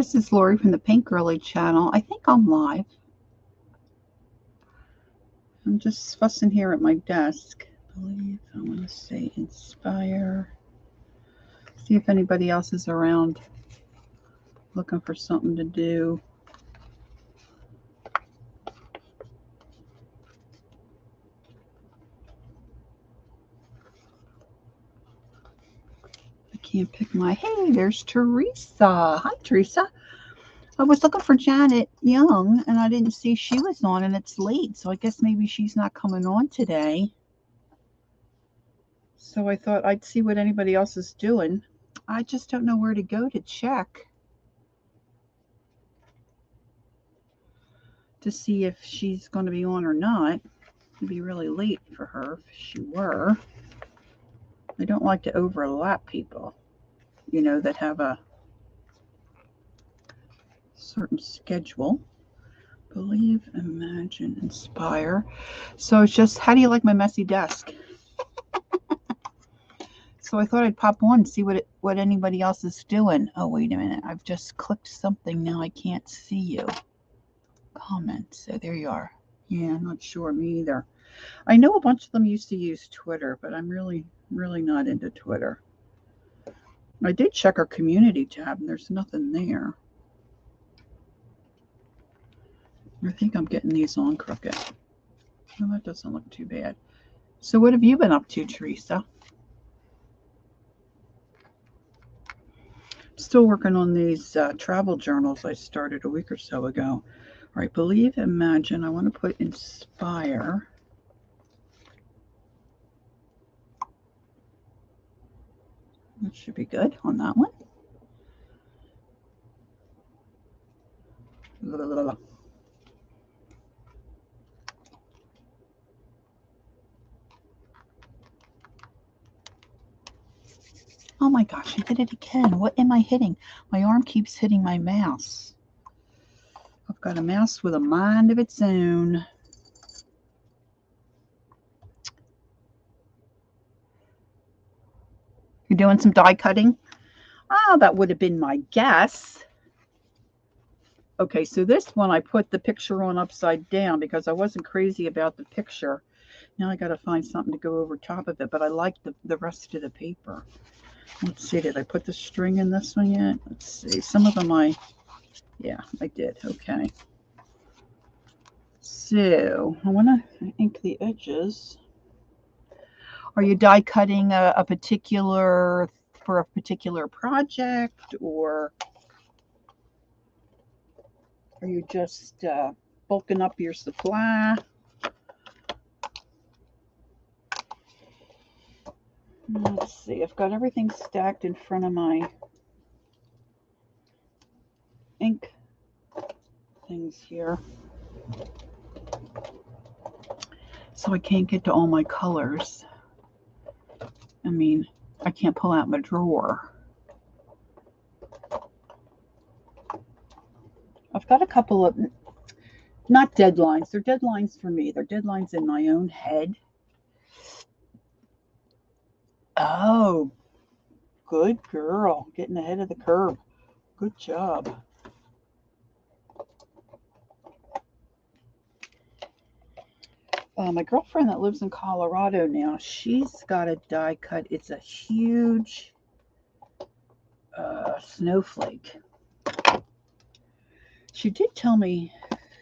This is Lori from the Pink Girly channel. I think I'm live. I'm just fussing here at my desk. I want to say inspire. See if anybody else is around looking for something to do. I can't pick my... Hey, there's Teresa. Hi, Teresa. I was looking for Janet Young, and I didn't see she was on, and it's late, so I guess maybe she's not coming on today. So I thought I'd see what anybody else is doing. I just don't know where to go to check to see if she's going to be on or not. It'd be really late for her if she were. I don't like to overlap people, that have a certain schedule. Believe, imagine, inspire. So it's just, how do you like my messy desk? So I thought I'd pop on and see what anybody else is doing. Oh, wait a minute. I've just clicked something. Now I can't see you. Comment. So there you are. Yeah, I'm not sure. Me either. I know a bunch of them used to use Twitter, but I'm really not into Twitter. I did check our community tab, and there's nothing there. I think I'm getting these on crooked. Well, that doesn't look too bad. So what have you been up to, Teresa? Still working on these travel journals I started a week or so ago. All right, believe, imagine. I want to put inspire. That should be good on that one. Oh my gosh, I did it again. What am I hitting? My arm keeps hitting my mouse. I've got a mouse with a mind of its own. You're doing some die cutting? Oh, that would have been my guess. Okay, so this one I put the picture on upside down because I wasn't crazy about the picture. Now I got to find something to go over top of it, but I like the rest of the paper. Let's see, did I put the string in this one yet? Let's see, some of them yeah, I did. Okay. So I want to ink the edges. Are you die cutting a particular, for a particular project, or are you just bulking up your supply? Let's see, I've got everything stacked in front of my ink things here. So I can't get to all my colors. I mean, I can't pull out my drawer. I've got a couple of, not deadlines, they're deadlines for me. They're deadlines in my own head. Oh, good girl. Getting ahead of the curve. Good job. My girlfriend that lives in Colorado now, she's got a die cut. It's a huge snowflake. She did tell me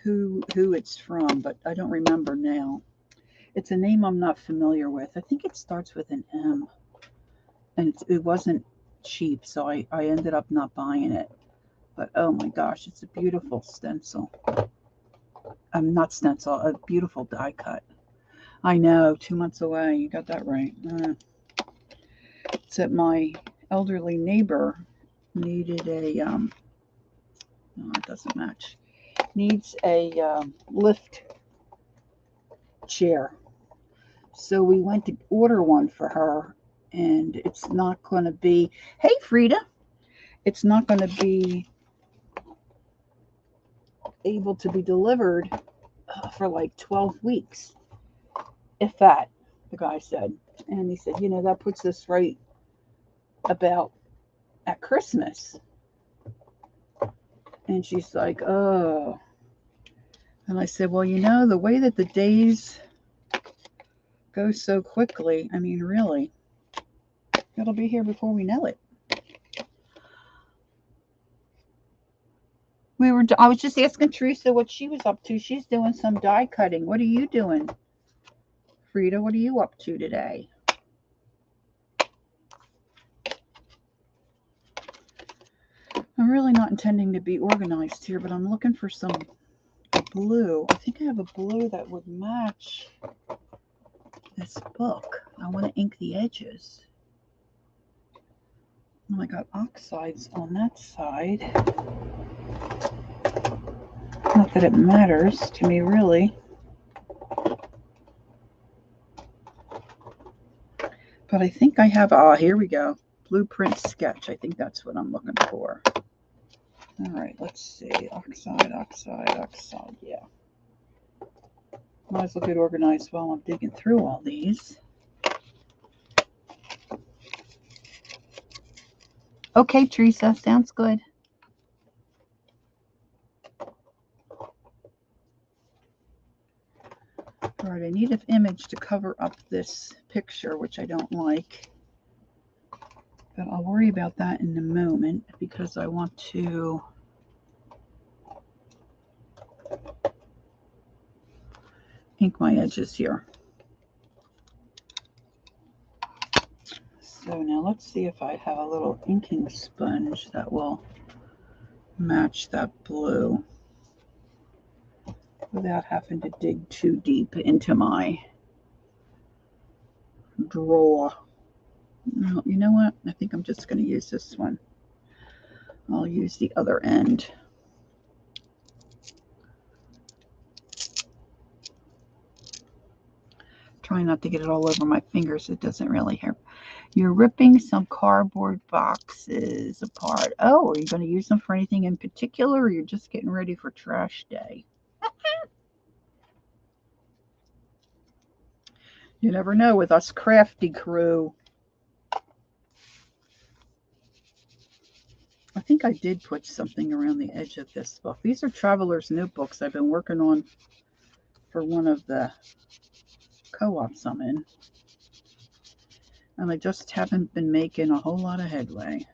who it's from, but I don't remember now. It's a name I'm not familiar with. I think it starts with an M. And it wasn't cheap, so I ended up not buying it. But oh my gosh, it's a beautiful stencil. Not stencil, a beautiful die cut. I know, 2 months away. You got that right. Except my elderly neighbor needed a, no, it doesn't match. Needs a lift chair. So we went to order one for her, and it's not going to be, hey Frida, it's not going to be able to be delivered for like 12 weeks, if that, the guy said. And he said, that puts us right about at Christmas. And she's like, oh. And I said, well, you know, the way that the days go so quickly, I mean, really, it'll be here before we know it. I was just asking Teresa what she was up to. She's doing some die cutting. What are you doing, Frida? What are you up to today? I'm really not intending to be organized here, but I'm looking for some blue. I think I have a blue that would match this book. I want to ink the edges. Oh, I got oxides on that side. Not that it matters to me, really. But I think I have, here we go. Blueprint sketch. I think that's what I'm looking for. All right, let's see. Oxide, yeah. Might as well get organized while I'm digging through all these. Okay, Teresa, sounds good. All right, I need an image to cover up this picture, which I don't like. But I'll worry about that in a moment because I want to ink my edges here. So now let's see if I have a little inking sponge that will match that blue without having to dig too deep into my drawer. You know what? I think I'm just going to use this one. I'll use the other end. Trying not to get it all over my fingers. It doesn't really hurt. You're ripping some cardboard boxes apart. Oh, are you going to use them for anything in particular, or you're just getting ready for trash day? You never know with us crafty crew. I think I did put something around the edge of this book. These are Traveler's Notebooks I've been working on for one of the co-ops I'm in. And I just haven't been making a whole lot of headway.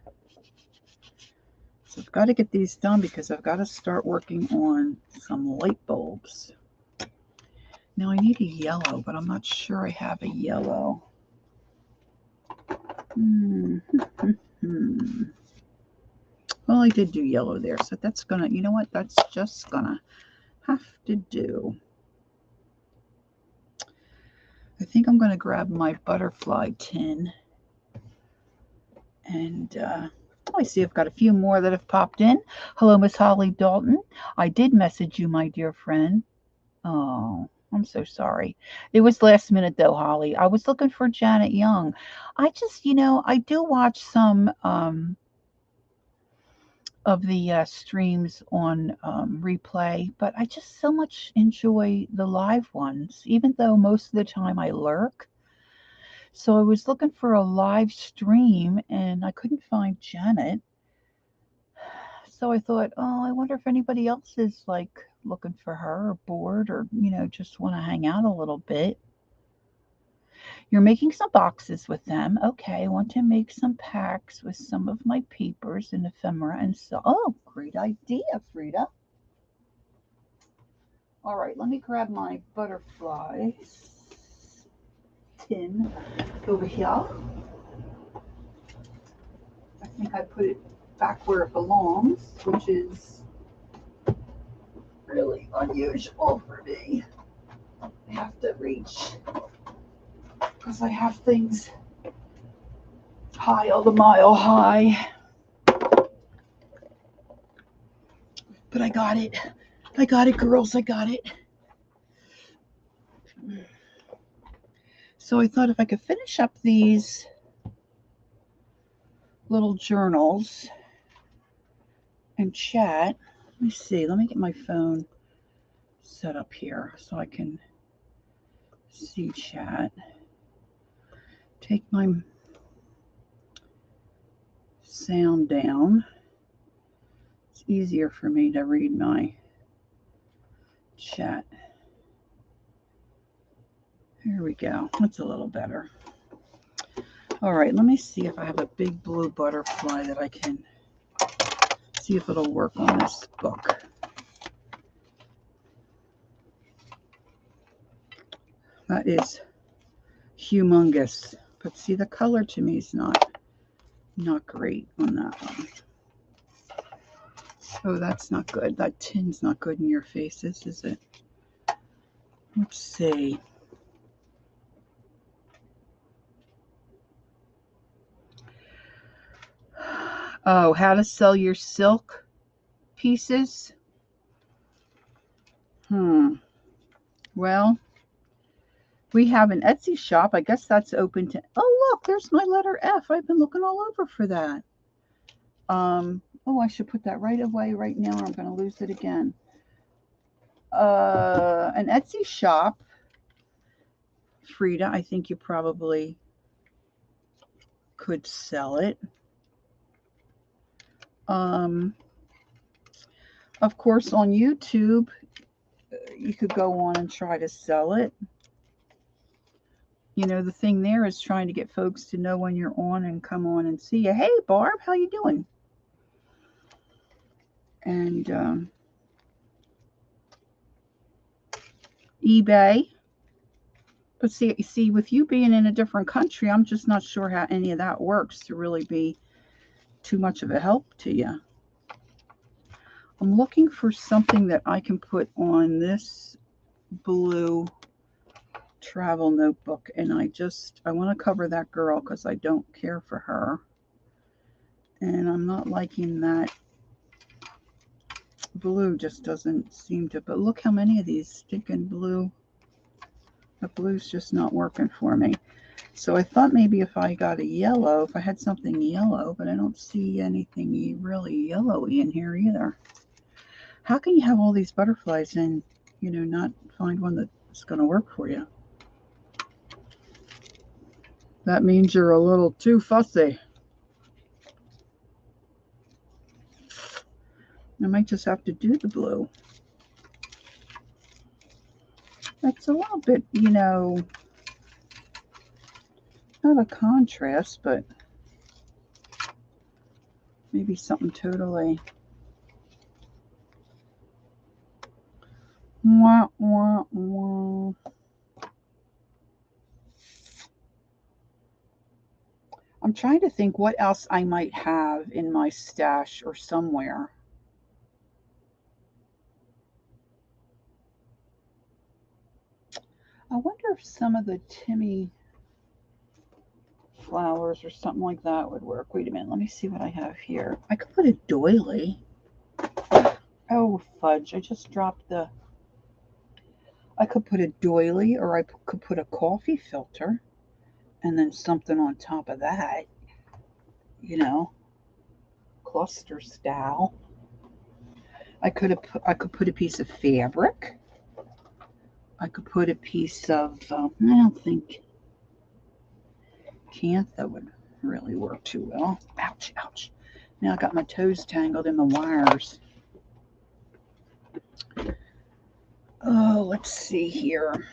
So I've got to get these done because I've got to start working on some light bulbs. Now I need a yellow, but I'm not sure I have a yellow. Well, I did do yellow there, so that's gonna, you know what, that's just gonna have to do. I think I'm gonna grab my butterfly tin and I see I've got a few more that have popped in. Hello, Miss Holly Dalton. I did message you, my dear friend. Oh, I'm so sorry. It was last minute though, Holly. I was looking for Janet Young. I just, I do watch some of the streams on replay, but I just so much enjoy the live ones, even though most of the time I lurk. So I was looking for a live stream and I couldn't find Janet. So I thought, oh, I wonder if anybody else is like looking for her or bored or, just want to hang out a little bit. You're making some boxes with them. Okay, I want to make some packs with some of my papers and ephemera and so. Oh, great idea, Frida. All right, let me grab my butterfly tin over here. I think I put it back where it belongs, which is really unusual for me. I have to reach because I have things piled a mile high. But I got it. I got it, girls. I got it. So I thought if I could finish up these little journals and chat. Let me see. Let me get my phone set up here so I can see chat. Take my sound down. easier for me to read my chat. Here we go. That's a little better. All right, let me see if I have a big blue butterfly that I can see if it'll work on this book. That is humongous. But see, the color to me is not great on that one. Oh, that's not good. That tin's not good in your faces, is it? Let's see. Oh, how to sell your silk pieces? Well, we have an Etsy shop. I guess that's open to... Oh, look, there's my letter F. I've been looking all over for that. Oh, I should put that right away right now, or I'm going to lose it again. An Etsy shop. Frida, I think you probably could sell it. Of course, on YouTube, you could go on and try to sell it. You know, the thing there is trying to get folks to know when you're on and come on and see you. Hey, Barb, how you doing? And eBay. But see, with you being in a different country, I'm just not sure how any of that works to really be too much of a help to you. I'm looking for something that I can put on this blue travel notebook, and I want to cover that girl because I don't care for her, and I'm not liking that blue. Just doesn't seem to. But look how many of these stinking blue. The blue's just not working for me. So I thought maybe if I got a yellow, if I had something yellow, but I don't see anything really yellowy in here either. How can you have all these butterflies and, you know, not find one that's going to work for you? That means you're a little too fussy. I might just have to do the blue. It's a little bit, you know, not a contrast, but maybe something totally... Wah, wah, wah. I'm trying to think what else I might have in my stash or somewhere. I wonder if some of the Timmy flowers or something like that would work. Wait a minute, let me see what I have here. I could put a doily. Oh, fudge, I just dropped the... I could put a doily, or I could put a coffee filter and then something on top of that, you know, cluster style. I could put a piece of fabric. I could put a piece of, I don't think Cantha would really work too well. Ouch, ouch. Now I got my toes tangled in the wires. Oh, let's see here.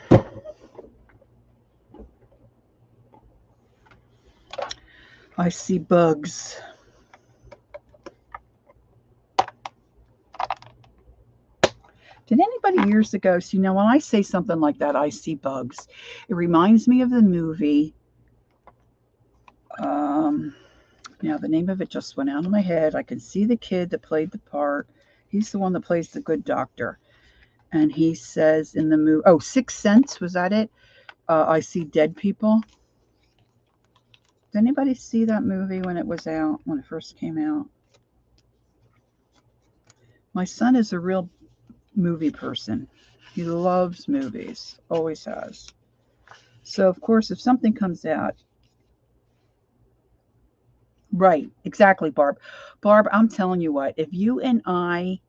I see bugs. Did anybody years ago see, now when I say something like that, I see bugs, it reminds me of the movie. Now the name of it just went out of my head. I can see the kid that played the part. He's the one that plays the good doctor. And he says in the movie, oh, Sixth Sense, was that it? I see dead people. Did anybody see that movie when it was out, when it first came out? My son is a real movie person. He loves movies, always has. So, of course, if something comes out, right, exactly, Barb. Barb, I'm telling you what, if you and I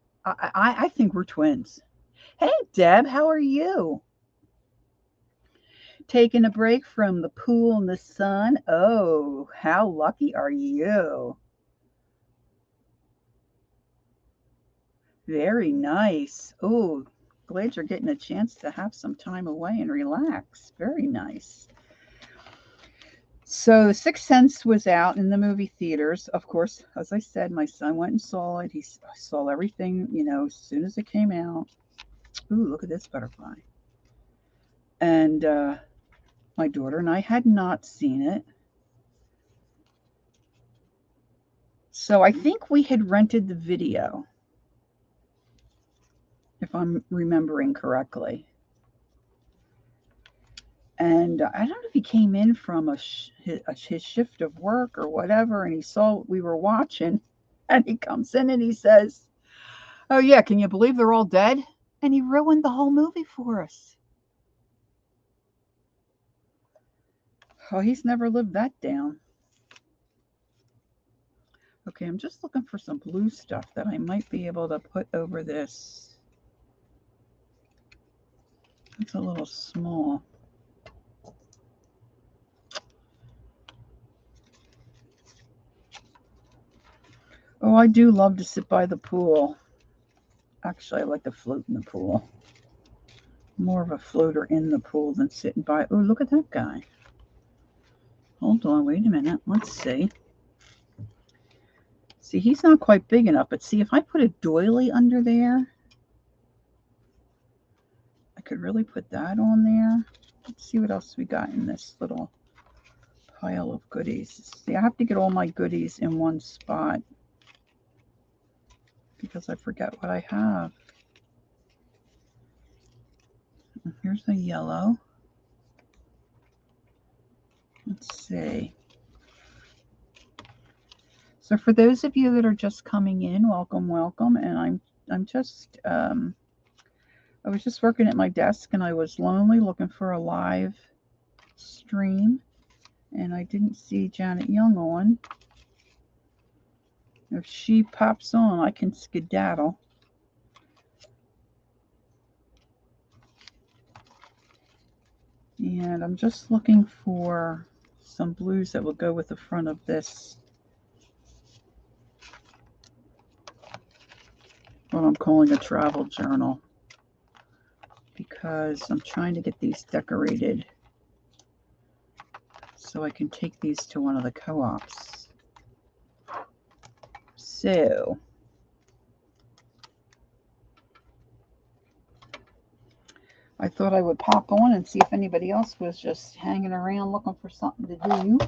think we're twins. Hey, Deb, how are you? Taking a break from the pool and the sun? Oh, how lucky are you? Very nice. Oh, glad you're getting a chance to have some time away and relax. Very nice. So, The Sixth Sense was out in the movie theaters. Of course, as I said, my son went and saw it. He saw everything, as soon as it came out. Ooh, look at this butterfly. And my daughter and I had not seen it. So I think we had rented the video, if I'm remembering correctly. And I don't know if he came in from his shift of work or whatever, and he saw what we were watching, and he comes in and he says, "Oh yeah, can you believe they're all dead?" And he ruined the whole movie for us. Oh, he's never lived that down. Okay, I'm just looking for some blue stuff that I might be able to put over this. It's a little small. Oh, I do love to sit by the pool. Actually, I like to float in the pool. More of a floater in the pool than sitting by. Oh, look at that guy. Hold on, wait a minute. Let's see. See, he's not quite big enough, but see, if I put a doily under there, I could really put that on there. Let's see what else we got in this little pile of goodies. See, I have to get all my goodies in one spot because I forget what I have. Here's the yellow. Let's see. So for those of you that are just coming in, welcome, welcome. And I'm just I was just working at my desk and I was lonely looking for a live stream, and I didn't see Janet Young on. If she pops on, I can skedaddle. And I'm just looking for some blues that will go with the front of this, what I'm calling a travel journal, because I'm trying to get these decorated so I can take these to one of the co-ops. So I thought I would pop on and see if anybody else was just hanging around looking for something to do.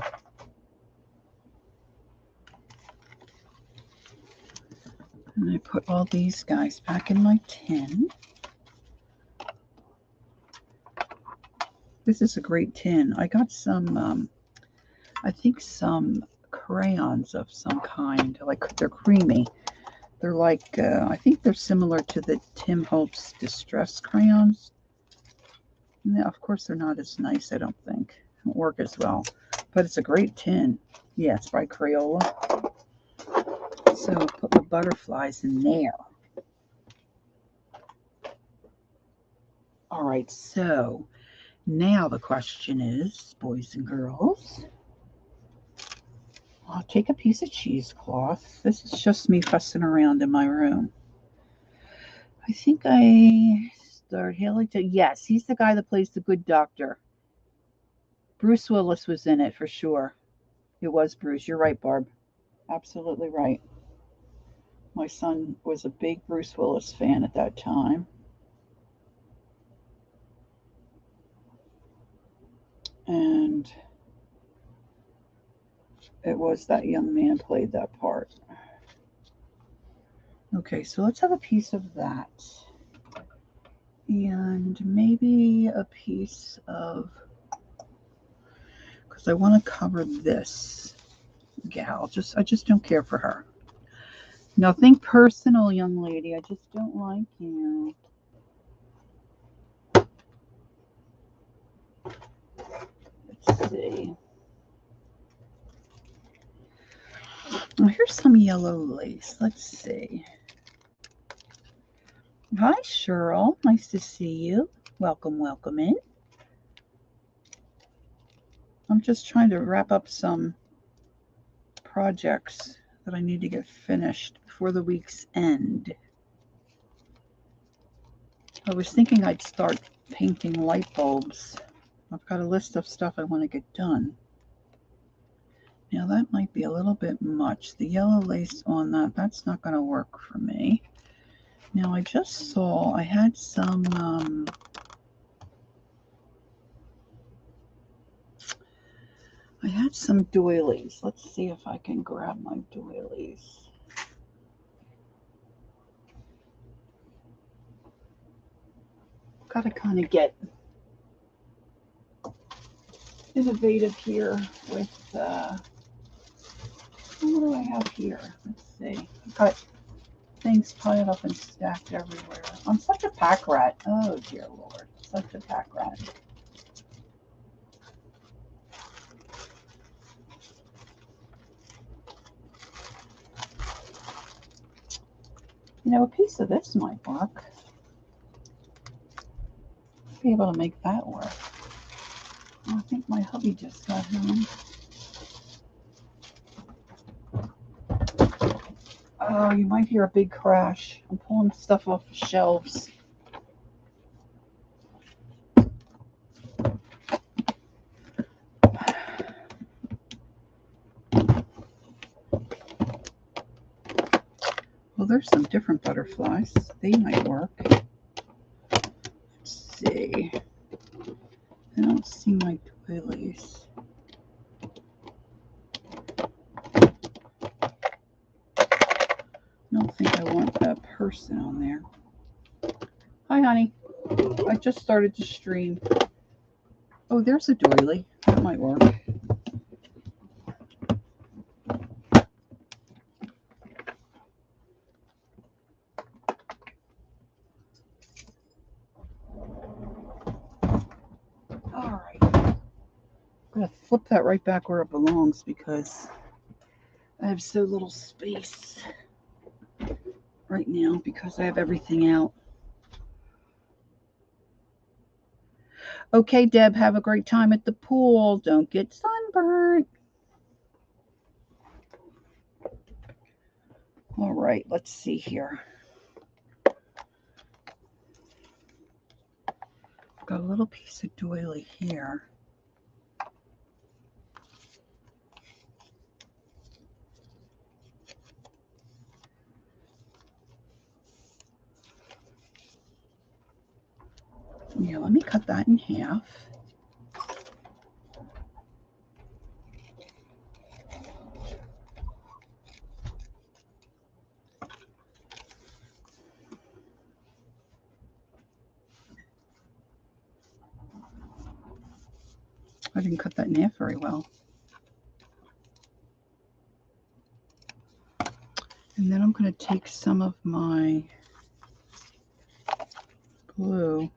And I put all these guys back in my tin. This is a great tin. I got some, I think some crayons of some kind. Like, they're creamy. They're like, I think they're similar to the Tim Holtz Distress crayons. No, of course they're not as nice, I don't think. It won't work as well. But it's a great tin. Yeah, it's by Crayola. So I'll put the butterflies in there. All right, so now the question is, boys and girls, I'll take a piece of cheesecloth. This is just me fussing around in my room. I think I started Haley to, yes, he's the guy that plays the good doctor. Bruce Willis was in it for sure. It was Bruce. You're right, Barb. Absolutely right. My son was a big Bruce Willis fan at that time. And it was that young man played that part. Okay, so let's have a piece of that. And maybe a piece of, because I want to cover this gal. I just don't care for her. Nothing personal, young lady. I just don't like you. Let's see. Oh, here's some yellow lace. Let's see. Hi, Cheryl. Nice to see you. Welcome, welcome in. I'm just trying to wrap up some projects that I need to get finished before the week's end. I was thinking I'd start painting light bulbs. I've got a list of stuff I want to get done. Now that might be a little bit much. The yellow lace on that, that's not going to work for me. Now I just saw I had some doilies. Let's see if I can grab my doilies. Got to kind of get innovative here with what do I have here? Let's see. I've got things piled up and stacked everywhere. I'm such a pack rat. Oh dear Lord, such a pack rat. You know, a piece of this might work. Be able to make that work. Oh, I think my hubby just got home. Oh, you might hear a big crash. I'm pulling stuff off the shelves. Well, there's some different butterflies. They might work. Let's see. I don't see my doilies. I don't think I want that person on there. Hi, honey. I just started to stream. Oh, there's a doily. That might work. All right. I'm going to flip that right back where it belongs because I have so little space right now because I have everything out. Okay, Deb, have a great time at the pool. Don't get sunburned. All right, let's see here. Got a little piece of doily here. Yeah, let me cut that in half. I didn't cut that in half very well. And then I'm going to take some of my glue.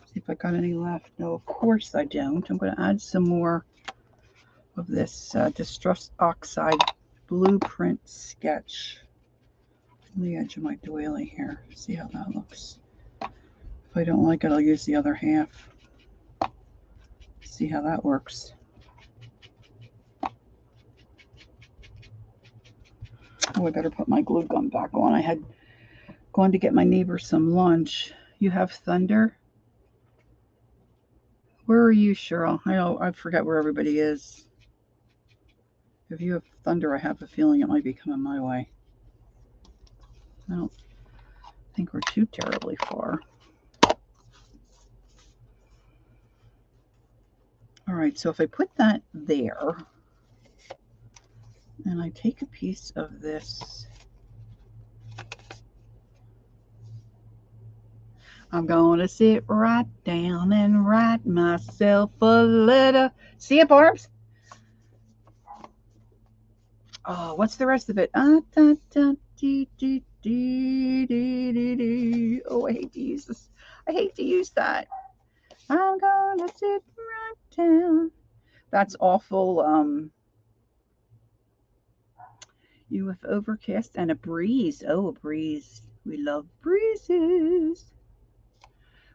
See if I got any left. No, of course I don't. I'm going to add some more of this Distress Oxide Blueprint Sketch on the edge of my doily here. See how that looks. If I don't like it, I'll use the other half. See how that works. Oh, I better put my glue gun back on. I had gone to get my neighbor some lunch. You have thunder? Where are you, Cheryl? I forget where everybody is. If you have thunder, I have a feeling it might be coming my way. I don't think we're too terribly far. All right, so if I put that there, and I take a piece of this, I'm going to sit right down and write myself a letter. See it, Barbs? Oh, what's the rest of it? Oh, I hate to use this. I hate to use that. I'm gonna sit right down. That's awful. You with overcast and a breeze. Oh, a breeze. We love breezes.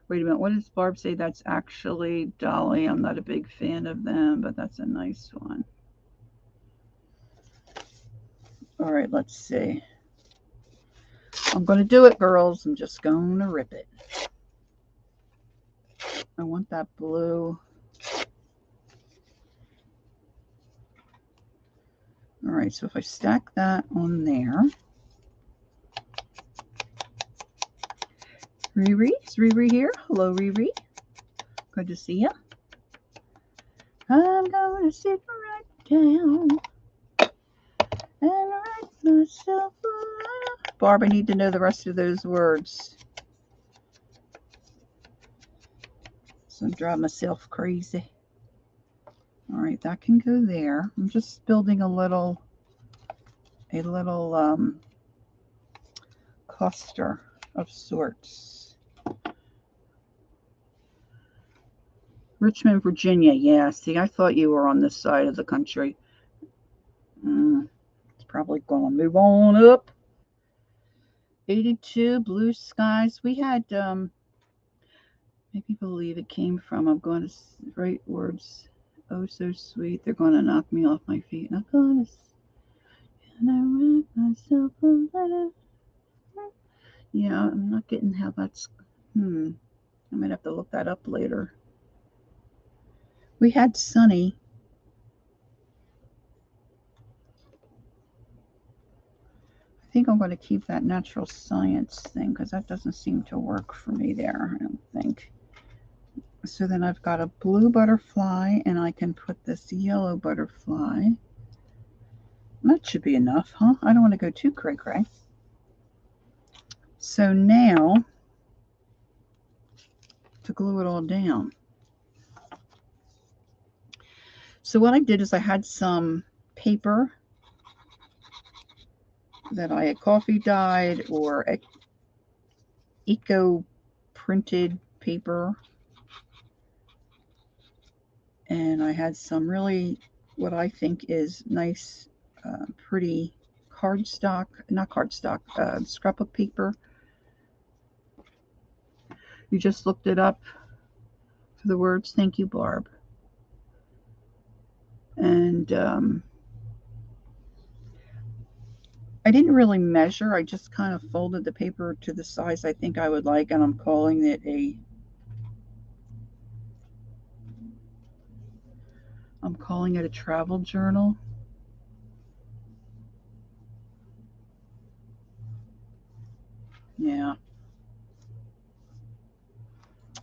Wait a minute. What does Barb say? That's actually Dolly. I'm not a big fan of them, but that's a nice one. All right, let's see. I'm going to do it, girls. I'm just going to rip it. I want that blue. All right, so if I stack that on there. Riri, is Riri here? Hello, Riri. Good to see you. I'm going to sit right down and write myself a letter. Barb, I need to know the rest of those words. So I drive myself crazy. All right, that can go there. I'm just building a little cluster of sorts. Richmond, Virginia. Yeah, see, I thought you were on this side of the country. It's probably going to move on up. 82, blue skies. We had, make me believe it came from, I'm going to write words. Oh, so sweet. They're going to knock me off my feet. I'm going to, and I write myself a letter. Yeah, I'm not getting how that's, I might have to look that up later. We had Sunny. I think I'm going to keep that natural science thing because that doesn't seem to work for me there, I don't think. So then I've got a blue butterfly and I can put this yellow butterfly. That should be enough, huh? I don't want to go too cray-cray. So now, to glue it all down. So what I did is I had some paper that I had coffee dyed or eco printed paper, and I had some really what I think is nice pretty cardstock, not cardstock, scrapbook paper. You just looked it up for the words. Thank you, Barb. And I didn't really measure. I just kind of folded the paper to the size I think I would like, and I'm calling it a travel journal. Yeah.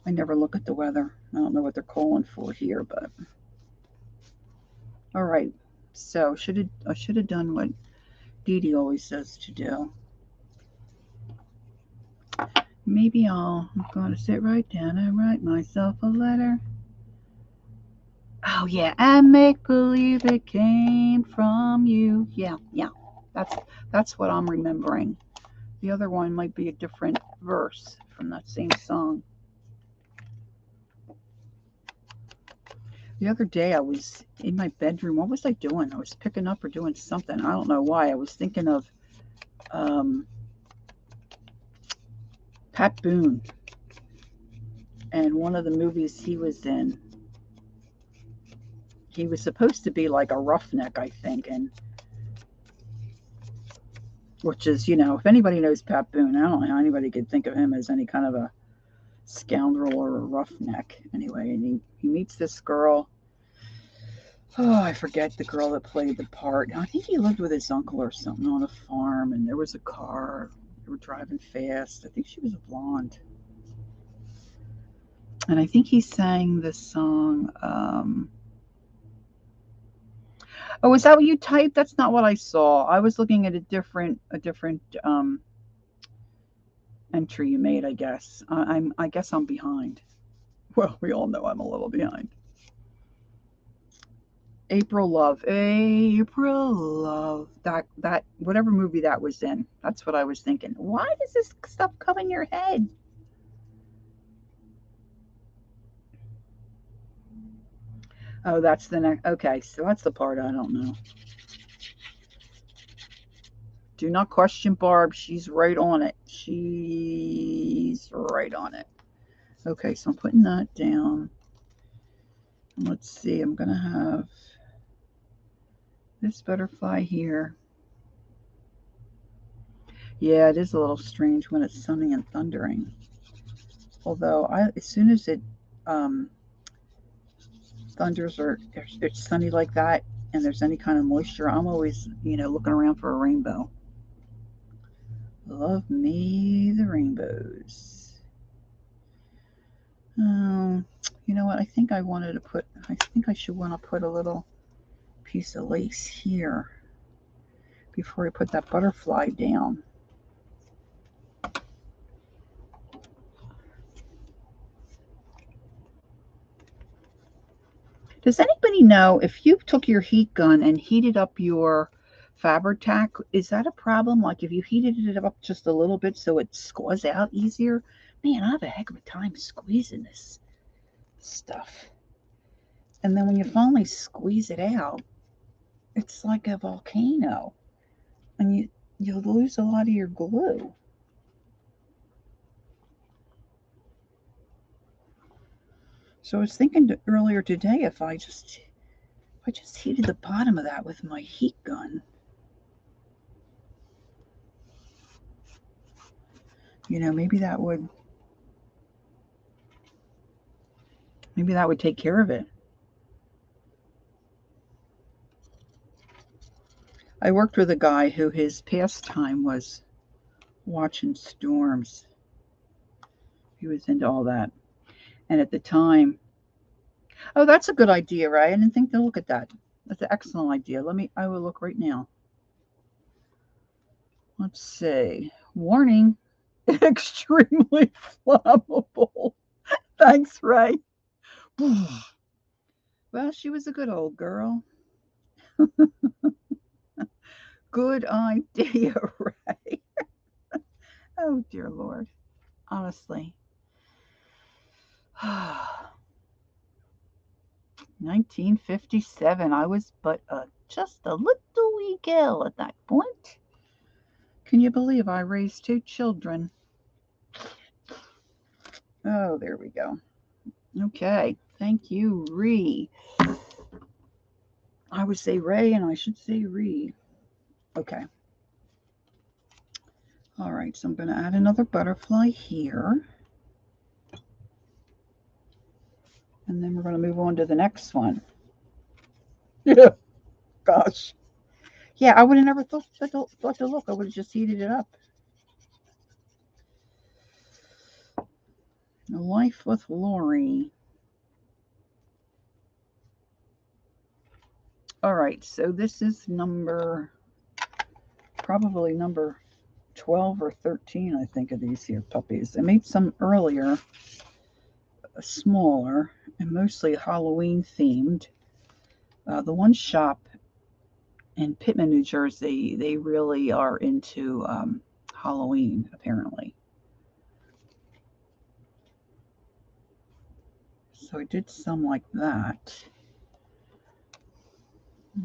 I never look at the weather. I don't know what they're calling for here, but all right. So I should have done what Dee Dee always says to do. Maybe I'm going to sit right down and write myself a letter. Oh yeah, and make believe it came from you. Yeah. That's what I'm remembering. The other one might be a different verse from that same song. The other day I was in my bedroom. What was I doing? I was picking up or doing something. I don't know why. I was thinking of Pat Boone and one of the movies he was in. He was supposed to be like a roughneck, I think, and which is, if anybody knows Pat Boone, I don't know how anybody could think of him as any kind of a scoundrel or a roughneck. Anyway, and he meets this girl. Oh, I forget the girl that played the part. I think he lived with his uncle or something on a farm, and there was a car. They were driving fast. I think she was a blonde. And I think he sang this song. Oh, is that what you typed? That's not what I saw. I was looking at a different entry you made, I guess. I guess I'm behind. Well, we all know I'm a little behind. April Love. That whatever movie that was in. That's what I was thinking. Why does this stuff come in your head? Oh, that's the next. Okay, so that's the part I don't know. Do not question Barb. She's right on it. She's right on it. Okay, so I'm putting that down. Let's see. I'm going to have this butterfly here. Yeah, it is a little strange when it's sunny and thundering. Although as soon as it thunders or it's sunny like that and there's any kind of moisture, I'm always, looking around for a rainbow. Love me the rainbows. You know what? I think I should want to put a little piece of lace here before I put that butterfly down. Does anybody know if you took your heat gun and heated up your Fabri-Tac, is that a problem? Like if you heated it up just a little bit so it squaws out easier? Man, I have a heck of a time squeezing this stuff. And then when you finally squeeze it out, it's like a volcano. And you'll lose a lot of your glue. So I was thinking earlier today if I just heated the bottom of that with my heat gun. Maybe that would take care of it. I worked with a guy who his pastime was watching storms. He was into all that. And at the time, oh, that's a good idea, right? I didn't think to look at that. That's an excellent idea. I will look right now. Let's see. Warning, extremely flammable. Thanks, Ray. Well, she was a good old girl. Good idea, Ray. Oh, dear Lord. Honestly. 1957. I was but just a little wee girl at that point. Can you believe I raised 2 children? Oh, there we go. Okay. Thank you, Ree. I would say Ray and I should say Ree. Okay. All right. So I'm going to add another butterfly here. And then we're going to move on to the next one. Yeah. Gosh. Yeah, I would have never thought to look. I would have just heated it up. Life with Lori. All right, so this is probably number 12 or 13, I think, of these here puppies. I made some earlier, smaller, and mostly Halloween themed. The one shop in Pittman, New Jersey, they really are into Halloween, apparently. So I did some like that.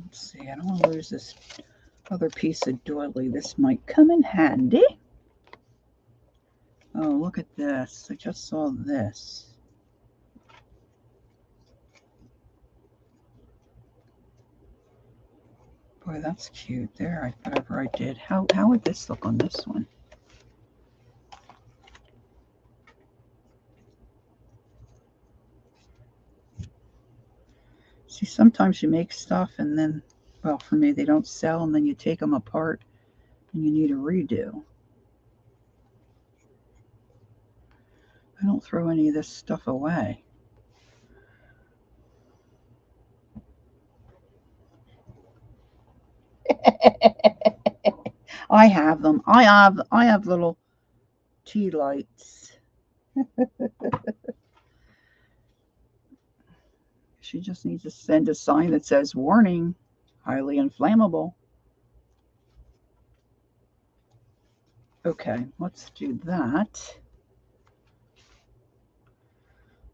Let's see, I don't want to lose this other piece of doily. This might come in handy. Oh, look at this. I just saw this. Boy, that's cute. There, whatever I did. How would this look on this one? See, sometimes you make stuff and then, well, for me, they don't sell, and then you take them apart and you need a redo. I don't throw any of this stuff away. I have them. I have little tea lights. She just needs to send a sign that says warning, highly inflammable. Okay, let's do that.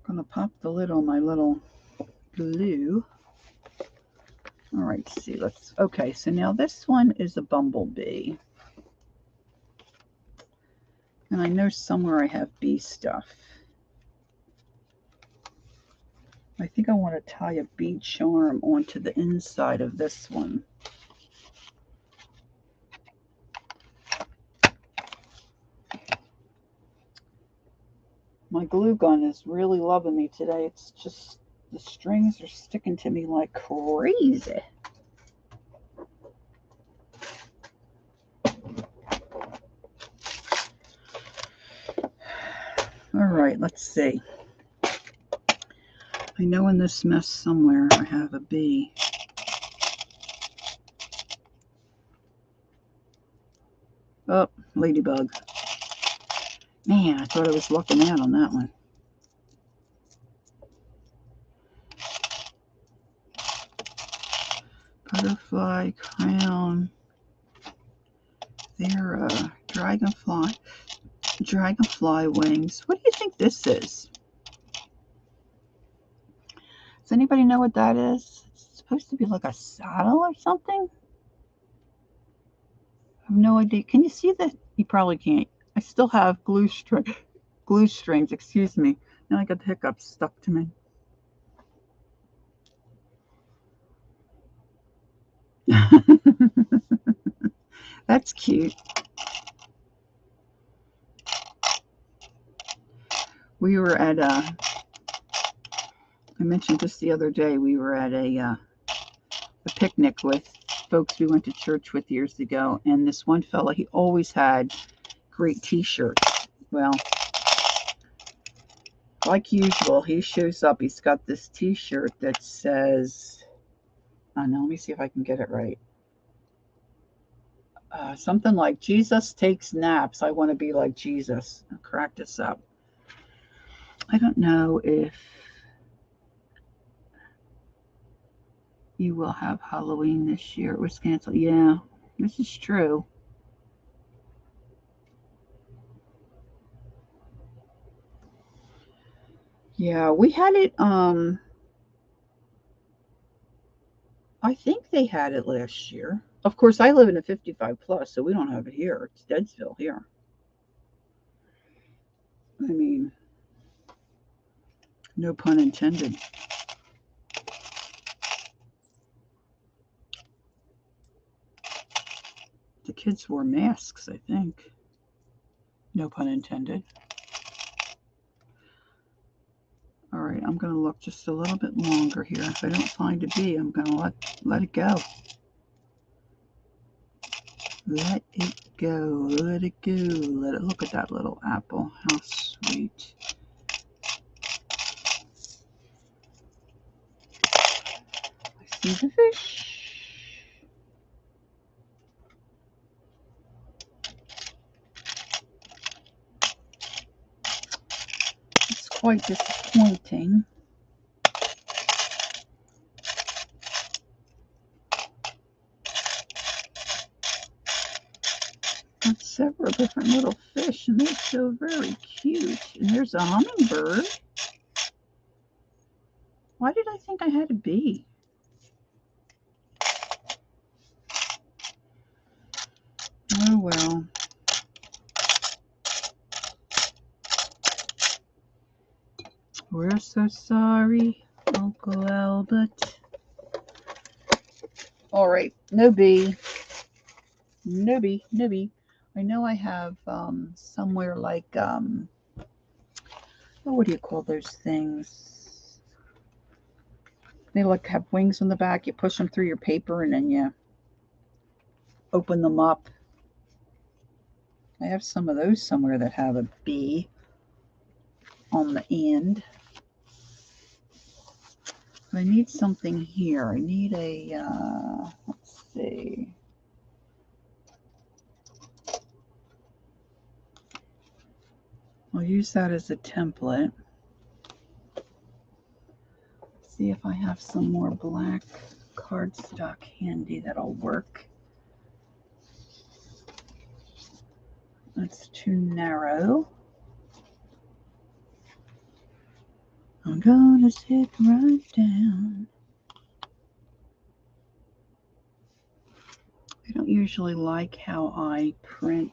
I'm going to pop the lid on my little glue. All right, see, okay, so now this one is a bumblebee. And I know somewhere I have bee stuff. I think I want to tie a bead charm onto the inside of this one. My glue gun is really loving me today. It's just the strings are sticking to me like crazy. All right, let's see. I know in this mess somewhere I have a B. Oh, ladybug. Man, I thought I was lucking out on that one. Butterfly, crown. There, dragonfly wings. What do you think this is? Does anybody know what that is? It's supposed to be like a saddle or something. I have no idea. Can you see that? You probably can't. I still have glue strings. Excuse me. Now I got the hiccups stuck to me. That's cute. We were at I mentioned this the other day. We were at a picnic with folks we went to church with years ago, and this one fella, he always had great t-shirts. Well, like usual, he shows up. He's got this t-shirt that says, oh no, let me see if I can get it right. Something like, Jesus takes naps. I want to be like Jesus. I'll crack this up. I don't know if you will have Halloween this year. It was canceled. Yeah, this is true. Yeah, we had it, I think they had it last year. Of course, I live in a 55 plus, so we don't have it here. It's Deadsville here. I mean, no pun intended. The kids wore masks, I think. No pun intended. All right, I'm going to look just a little bit longer here. If I don't find a B, I'm going to let it go. Let it go. Let it go. Let it look at that little apple. How sweet. I see the fish. It's quite disappointing. Got several different little fish, and they're so very cute. And there's a hummingbird. Why did I think I had a bee? Oh well. We're so sorry, Uncle Albert. All right, no bee. No bee, no bee. I know I have somewhere like, what do you call those things? They like have wings on the back. You push them through your paper and then you open them up. I have some of those somewhere that have a bee on the end. I need something here. I need a, let's see. I'll use that as a template. See if I have some more black cardstock handy that'll work. That's too narrow. I'm gonna sit right down. I don't usually like how I print.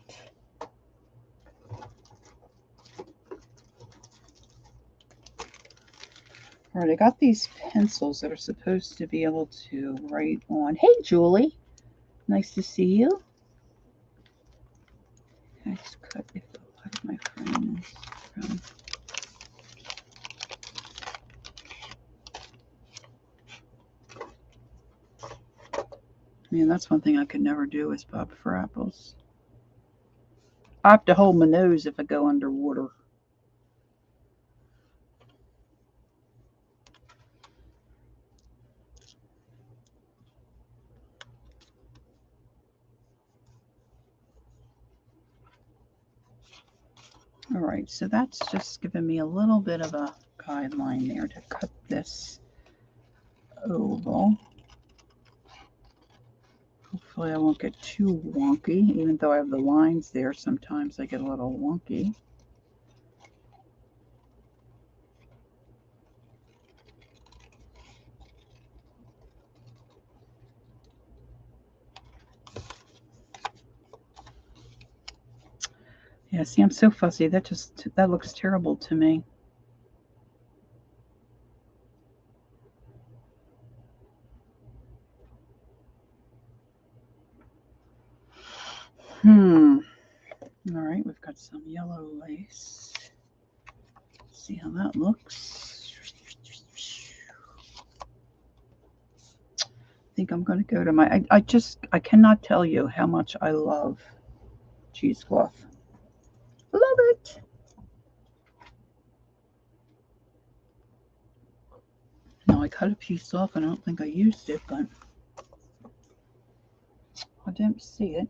All right, I got these pencils that are supposed to be able to write on. Hey, Julie. Nice to see you. I just cut a lot of my friends from Yeah, that's one thing I could never do is pop for apples. I have to hold my nose if I go underwater. All right, so that's just giving me a little bit of a guideline there to cut this oval. Hopefully I won't get too wonky, even though I have the lines there. Sometimes I get a little wonky. Yeah, see, I'm so fussy. That looks terrible to me. All right, we've got some yellow lace. See how that looks. I think I'm going to go to my. I cannot tell you how much I love cheesecloth. Love it. Now I cut a piece off and I don't think I used it, but I didn't see it.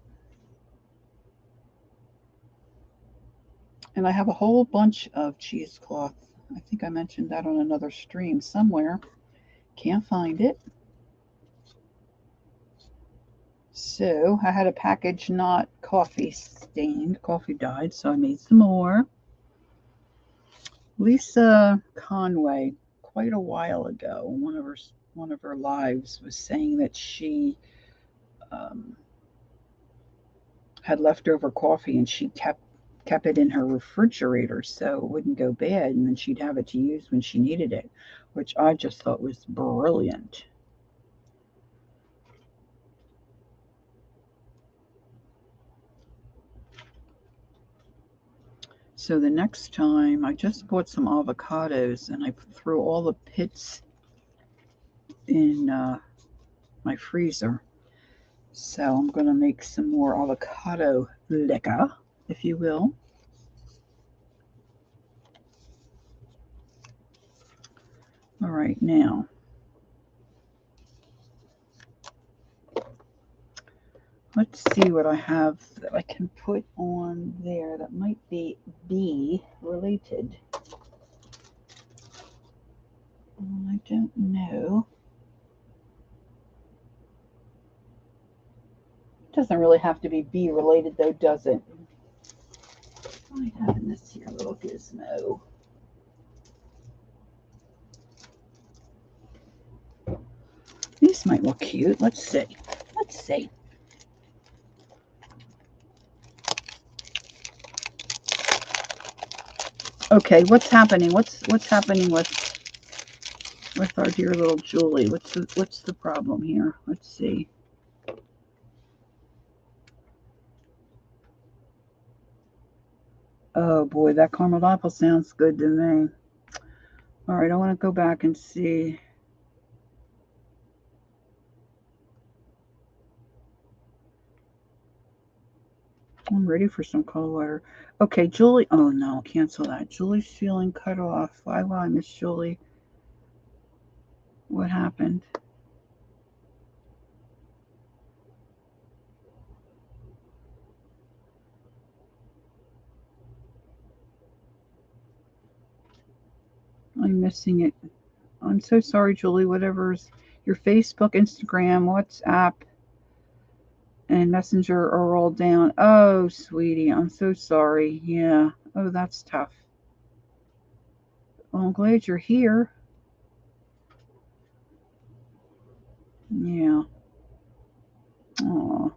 And I have a whole bunch of cheesecloth. I think I mentioned that on another stream somewhere. Can't find it. So I had a package not coffee stained. Coffee died, so I made some more. Lisa Conway, quite a while ago, one of her lives was saying that she had leftover coffee and she kept it in her refrigerator so it wouldn't go bad, and then she'd have it to use when she needed it, which I just thought was brilliant. So the next time, I just bought some avocados and I threw all the pits in my freezer. So I'm going to make some more avocado liquor, if you will. All right, now let's see what I have that I can put on there that might be bee related. I don't know. It doesn't really have to be bee related though, does it? I have in this here little gizmo. These might look cute. Let's see. Let's see. Okay, what's happening? What's happening with our dear little Julie? What's the problem here? Let's see. Oh boy, that caramel apple sounds good to me. All right, I want to go back and see. I'm ready for some cold water. Okay, Julie. Oh no, cancel that. Julie's feeling cut off. Why, Miss Julie? What happened? I'm missing it. I'm so sorry, Julie. Whatever's your Facebook, Instagram, WhatsApp, and Messenger are all down. Oh, sweetie, I'm so sorry. Yeah. Oh, that's tough. Well, I'm glad you're here. Yeah. Aw.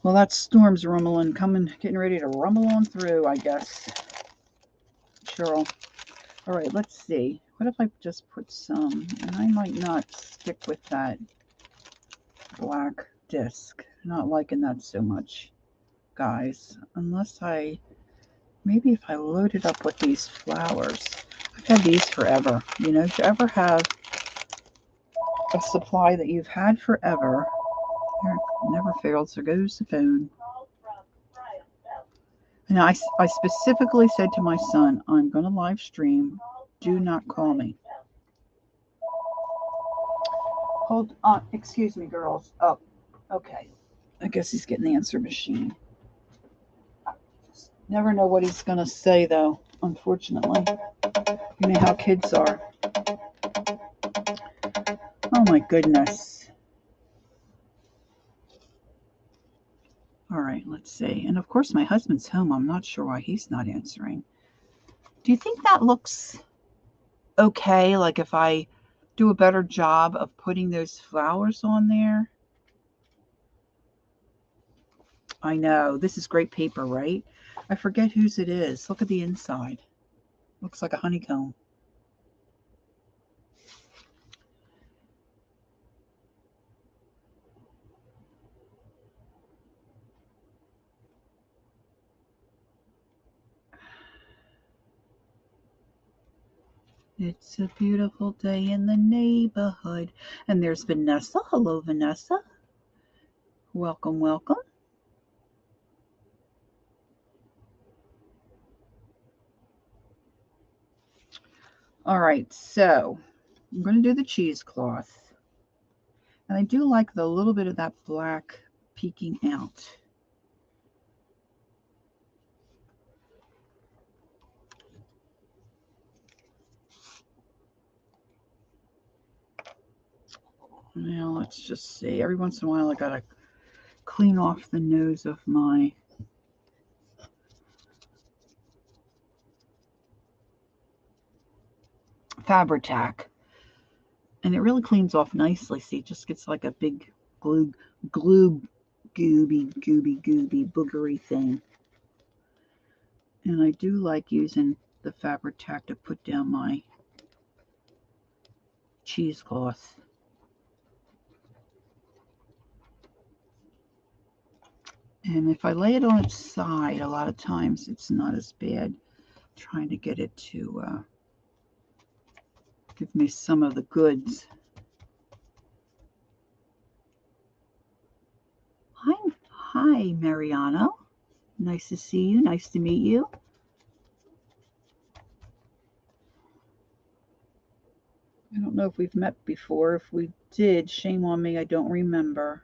Well, that storm's rumbling, getting ready to rumble on through, I guess. Cheryl. All right, let's see. What if I just put some, and I might not stick with that black disc. Not liking that so much, guys. Unless maybe if I load it up with these flowers. I've had these forever. You know, do you ever have a supply that you've had forever. There never fails. There goes the phone. And I specifically said to my son, I'm going to live stream. Do not call me. Hold on. Excuse me, girls. Oh, okay. I guess he's getting the answer machine. Never know what he's going to say, though, unfortunately. You know how kids are. Oh, my goodness. All right, let's see. And, of course, my husband's home. I'm not sure why he's not answering. Do you think that looks okay? Like if I do a better job of putting those flowers on there? I know. This is great paper, right? I forget whose it is. Look at the inside. Looks like a honeycomb. It's a beautiful day in the neighborhood. And there's Vanessa. Hello, Vanessa. Welcome, welcome. All right, so I'm going to do the cheesecloth. And I do like the little bit of that black peeking out. Now, let's just see. Every once in a while, I got to clean off the nose of my Fabri-Tac. And it really cleans off nicely. See, it just gets like a big glue, gooby, boogery thing. And I do like using the Fabri-Tac to put down my cheesecloth. And if I lay it on its side, a lot of times it's not as bad. Trying to get it to give me some of the goods. Hi, Mariano. Nice to see you. Nice to meet you. I don't know if we've met before. If we did, shame on me. I don't remember.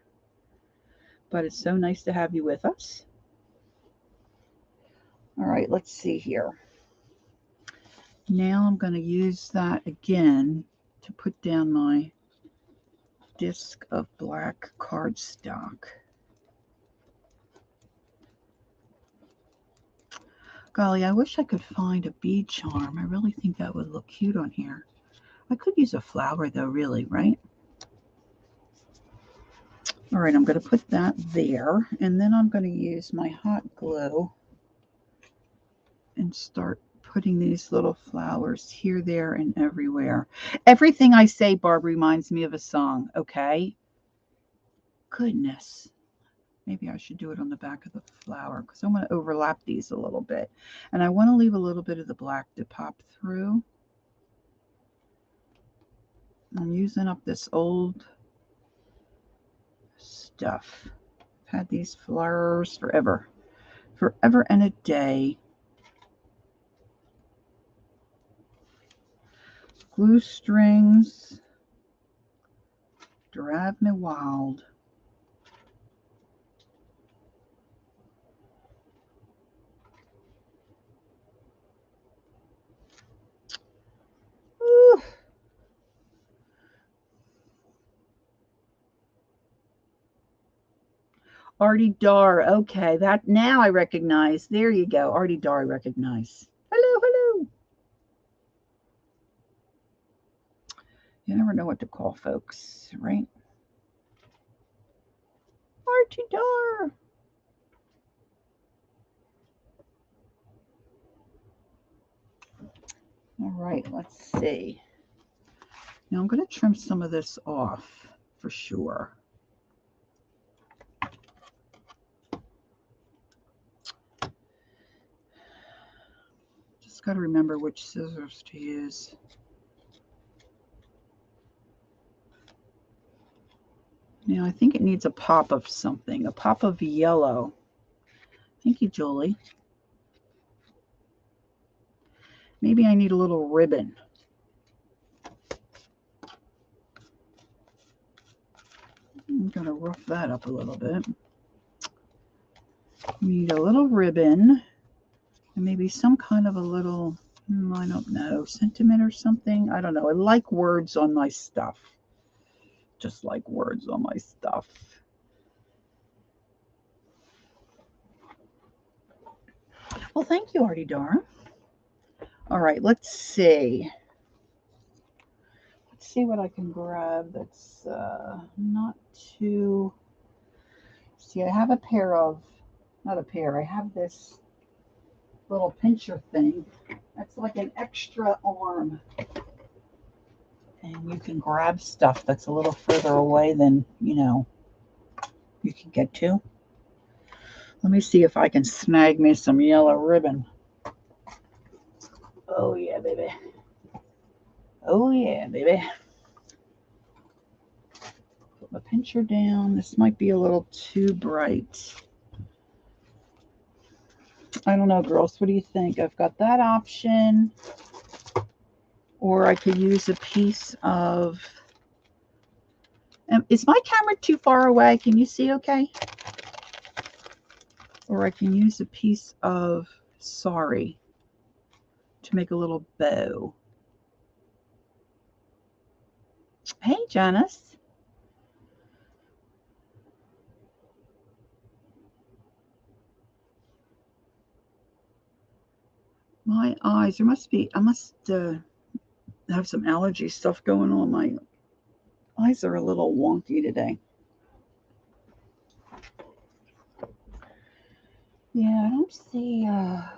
But it's so nice to have you with us. All right, let's see here. Now I'm going to use that again to put down my disc of black cardstock. Golly, I wish I could find a bead charm. I really think that would look cute on here. I could use a flower though, really, right? All right, I'm going to put that there, and then I'm going to use my hot glue and start putting these little flowers here, there, and everywhere. Everything I say, Barb, reminds me of a song, okay? Goodness. Maybe I should do it on the back of the flower because I want to overlap these a little bit. And I want to leave a little bit of the black to pop through. I'm using up this old stuff. I've had these flowers forever and a day. Glue strings drive me wild. Ooh. Artie Dar. Okay, that now I recognize. There you go. Artie Dar, I recognize. Hello, hello. You never know what to call folks, right? Artie Dar. All right, let's see. Now I'm going to trim some of this off for sure. Just got to remember which scissors to use. Now, I think it needs a pop of something, a pop of yellow. Thank you, Julie. Maybe I need a little ribbon. I'm going to rough that up a little bit. Need a little ribbon and maybe some kind of a little, I don't know, sentiment or something. I don't know. I like words on my stuff. Just like words on my stuff. Well, thank you, Artie Dar. All right, let's see. Let's see what I can grab that's not too... See, I have a pair of, not a pair, I have this little pincher thing. That's like an extra arm. And you can grab stuff that's a little further away than, you know, you can get to. Let me see if I can snag me some yellow ribbon. Oh, yeah, baby. Oh, yeah, baby. Put my pincher down. This might be a little too bright. I don't know, girls. What do you think? I've got that option. Or I could use a piece of... Is my camera too far away? Can you see okay? Or I can use a piece of Sorry to make a little bow. Hey, Janice. My eyes, I must have some allergy stuff going on. My eyes are a little wonky today. Yeah, I don't see, I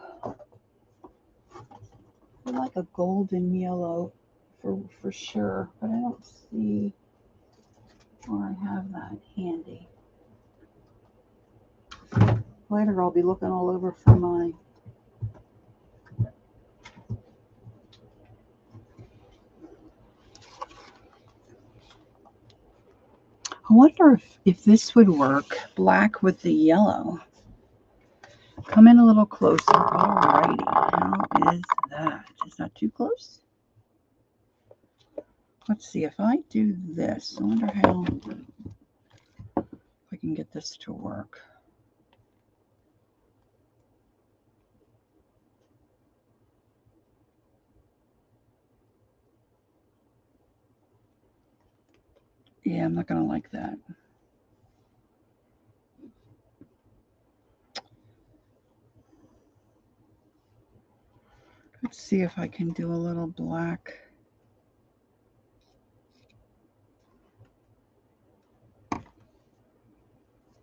like a golden yellow for sure, but I don't see where I have that handy. Later I'll be looking all over for mine. I wonder if this would work, black with the yellow. Come in a little closer. Alrighty, how is that? Is that too close? Let's see, if I do this, I wonder how I can get this to work. Yeah, I'm not going to like that. Let's see if I can do a little black.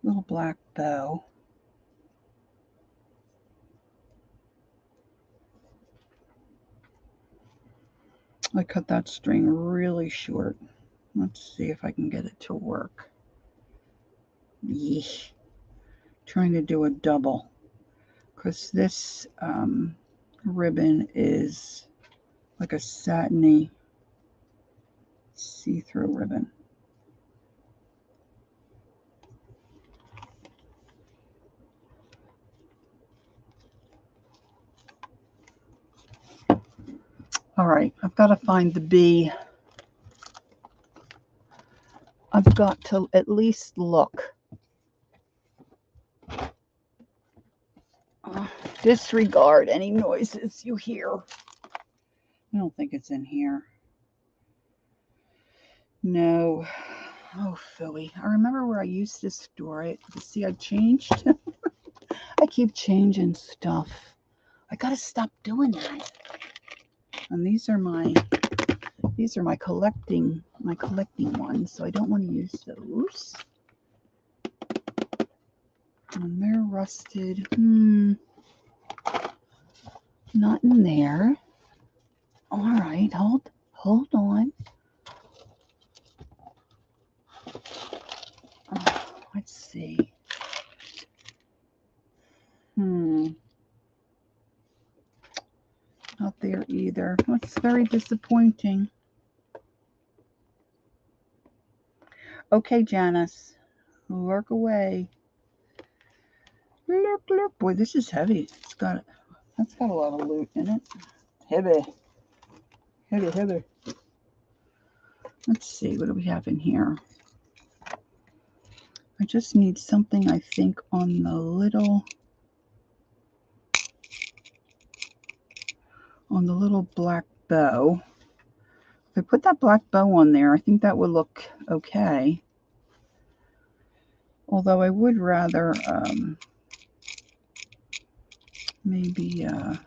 Little black bow. I cut that string really short. Let's see if I can get it to work. Yeesh. Trying to do a double because this ribbon is like a satiny see-through ribbon. All right, I've got to find the bee. I've got to at least look. Disregard any noises you hear. I don't think it's in here. No. Oh, Philly. I remember where I used to store it. See, I changed. I keep changing stuff. I gotta stop doing that. And these are my collecting ones, so I don't want to use those. And they're rusted. Not in there. All right, hold on. Let's see. Not there either. That's very disappointing. Okay, Janice, work away. Look, look. Boy, this is heavy. That's got a lot of loot in it. Heavy. Heavy, heavy. Let's see, what do we have in here? I just need something, I think, on the little black bow. If I put that black bow on there, I think that would look okay. Although I would rather maybe I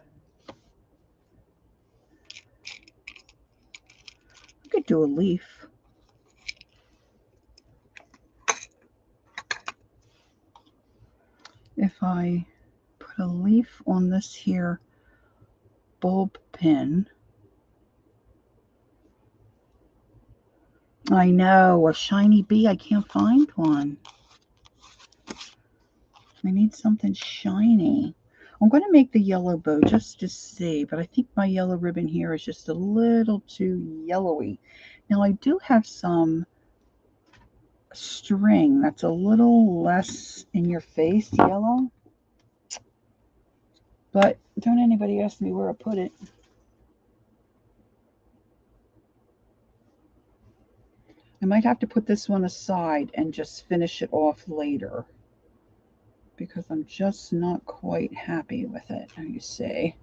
could do a leaf. If I put a leaf on this here bulb pin. I know, a shiny bee. I can't find one. I need something shiny. I'm going to make the yellow bow just to see, but I think my yellow ribbon here is just a little too yellowy. Now I do have some string that's a little less in your face yellow, but don't anybody ask me where I put it. I might have to put this one aside and just finish it off later because I'm just not quite happy with it, you see.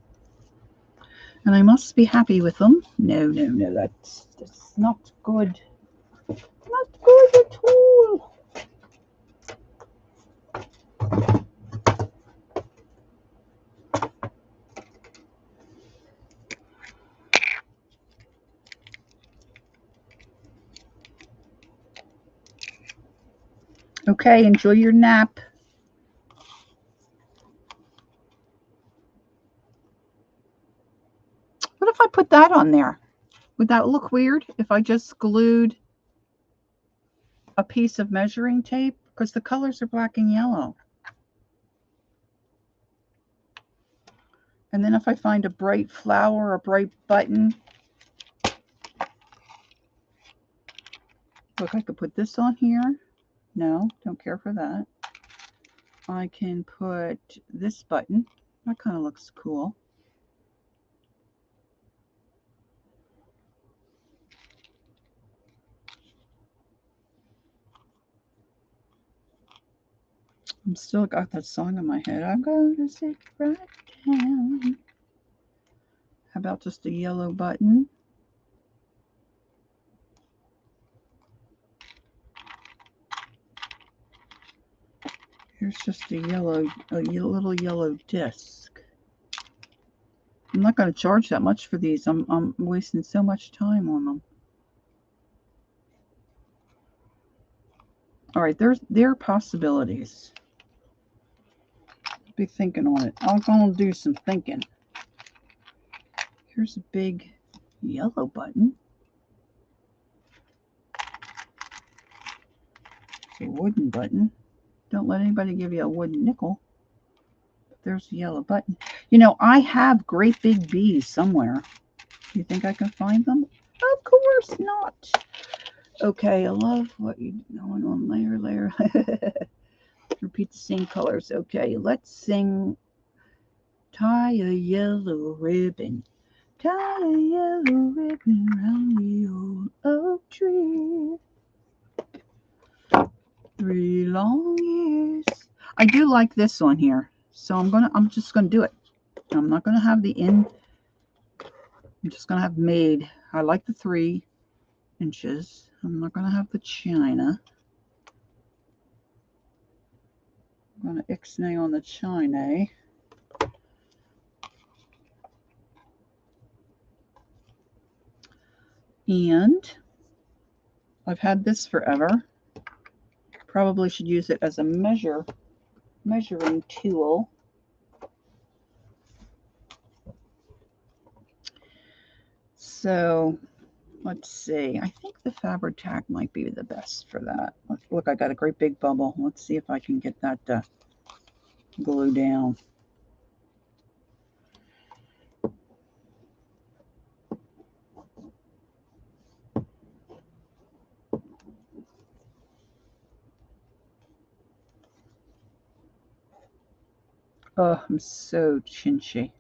And I must be happy with them. No, no, no, that's not good. Not good at all. Okay, enjoy your nap. What if I put that on there? Would that look weird if I just glued a piece of measuring tape? Because the colors are black and yellow. And then if I find a bright flower, a bright button. Look, I could put this on here. No, don't care for that. I can put this button. That kind of looks cool. I'm still got that song in my head. I'm going to sit right down. How about just a yellow button? Here's just a little yellow disc. I'm not going to charge that much for these. I'm wasting so much time on them. All right, there are possibilities. Be thinking on it. I'm going to do some thinking. Here's a big yellow button. It's a wooden button. Don't let anybody give you a wooden nickel. But there's a yellow button. You know, I have great big bees somewhere. You think I can find them? Of course not. Okay, I love what you're going on. Layer. Repeat the same colors. Okay, let's sing Tie a Yellow Ribbon. Tie a yellow ribbon round the old oak tree. 3 long years. I do like this one here. So I'm just gonna do it. I'm not gonna have the in. I'm just gonna have made. I like the 3 inches. I'm not gonna have the China. I'm gonna ixnay on the China. And I've had this forever. Probably should use it as a measuring tool. So let's see. I think the Fabri-Tac might be the best for that. Look, I got a great big bubble. Let's see if I can get that to glue down. Oh, I'm so chinchy.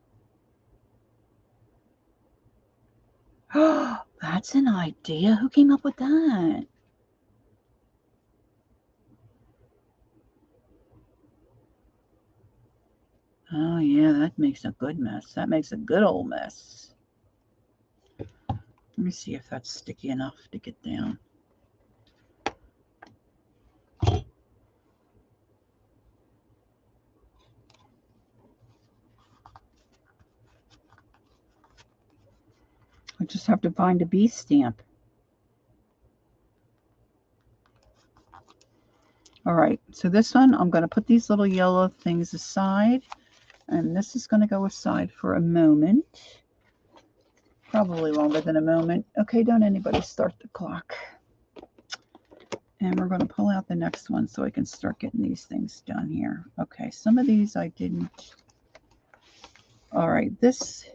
Oh, that's an idea. Who came up with that? Oh, yeah, that makes a good mess. That makes a good old mess. Let me see if that's sticky enough to get down. I just have to find a bee stamp. All right, so this one, I'm going to put these little yellow things aside, and this is going to go aside for a moment. Probably longer than a moment. Okay, don't anybody start the clock. And we're going to pull out the next one so I can start getting these things done here. Okay, some of these I didn't. All right, this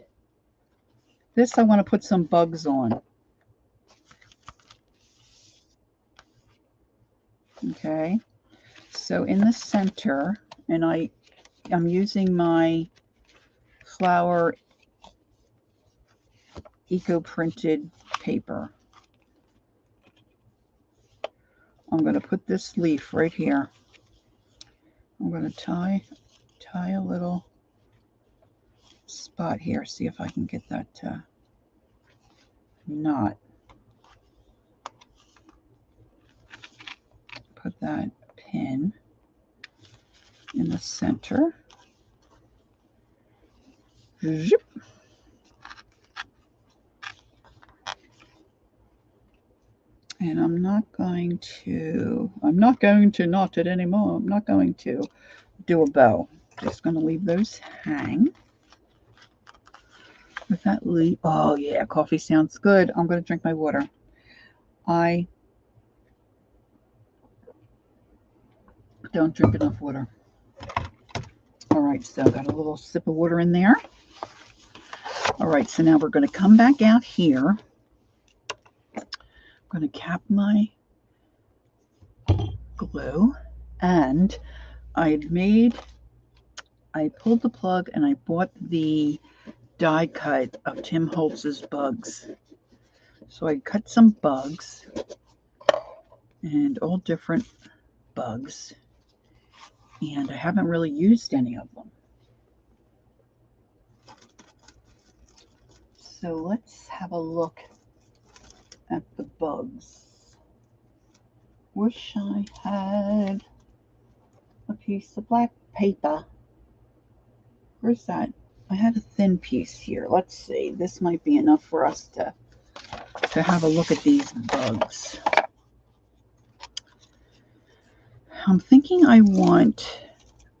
I want to put some bugs on. Okay, so in the center, and I'm using my flower eco printed paper. I'm going to put this leaf right here. I'm going to tie a little spot here. See if I can get that knot. Put that pin in the center. Zip. And I'm not going to knot it anymore. I'm not going to do a bow. Just going to leave those hang. With that leaf, oh yeah, coffee sounds good. I'm going to drink my water. I don't drink enough water. All right, so I got a little sip of water in there. All right, so now we're going to come back out here. I'm going to cap my glue, and I pulled the plug and I bought the die cut of Tim Holtz's bugs. So I cut some bugs, and all different bugs, and I haven't really used any of them. So let's have a look at the bugs. Wish I had a piece of black paper. Where's that? I had a thin piece here. Let's see. This might be enough for us to have a look at these bugs. I'm thinking I want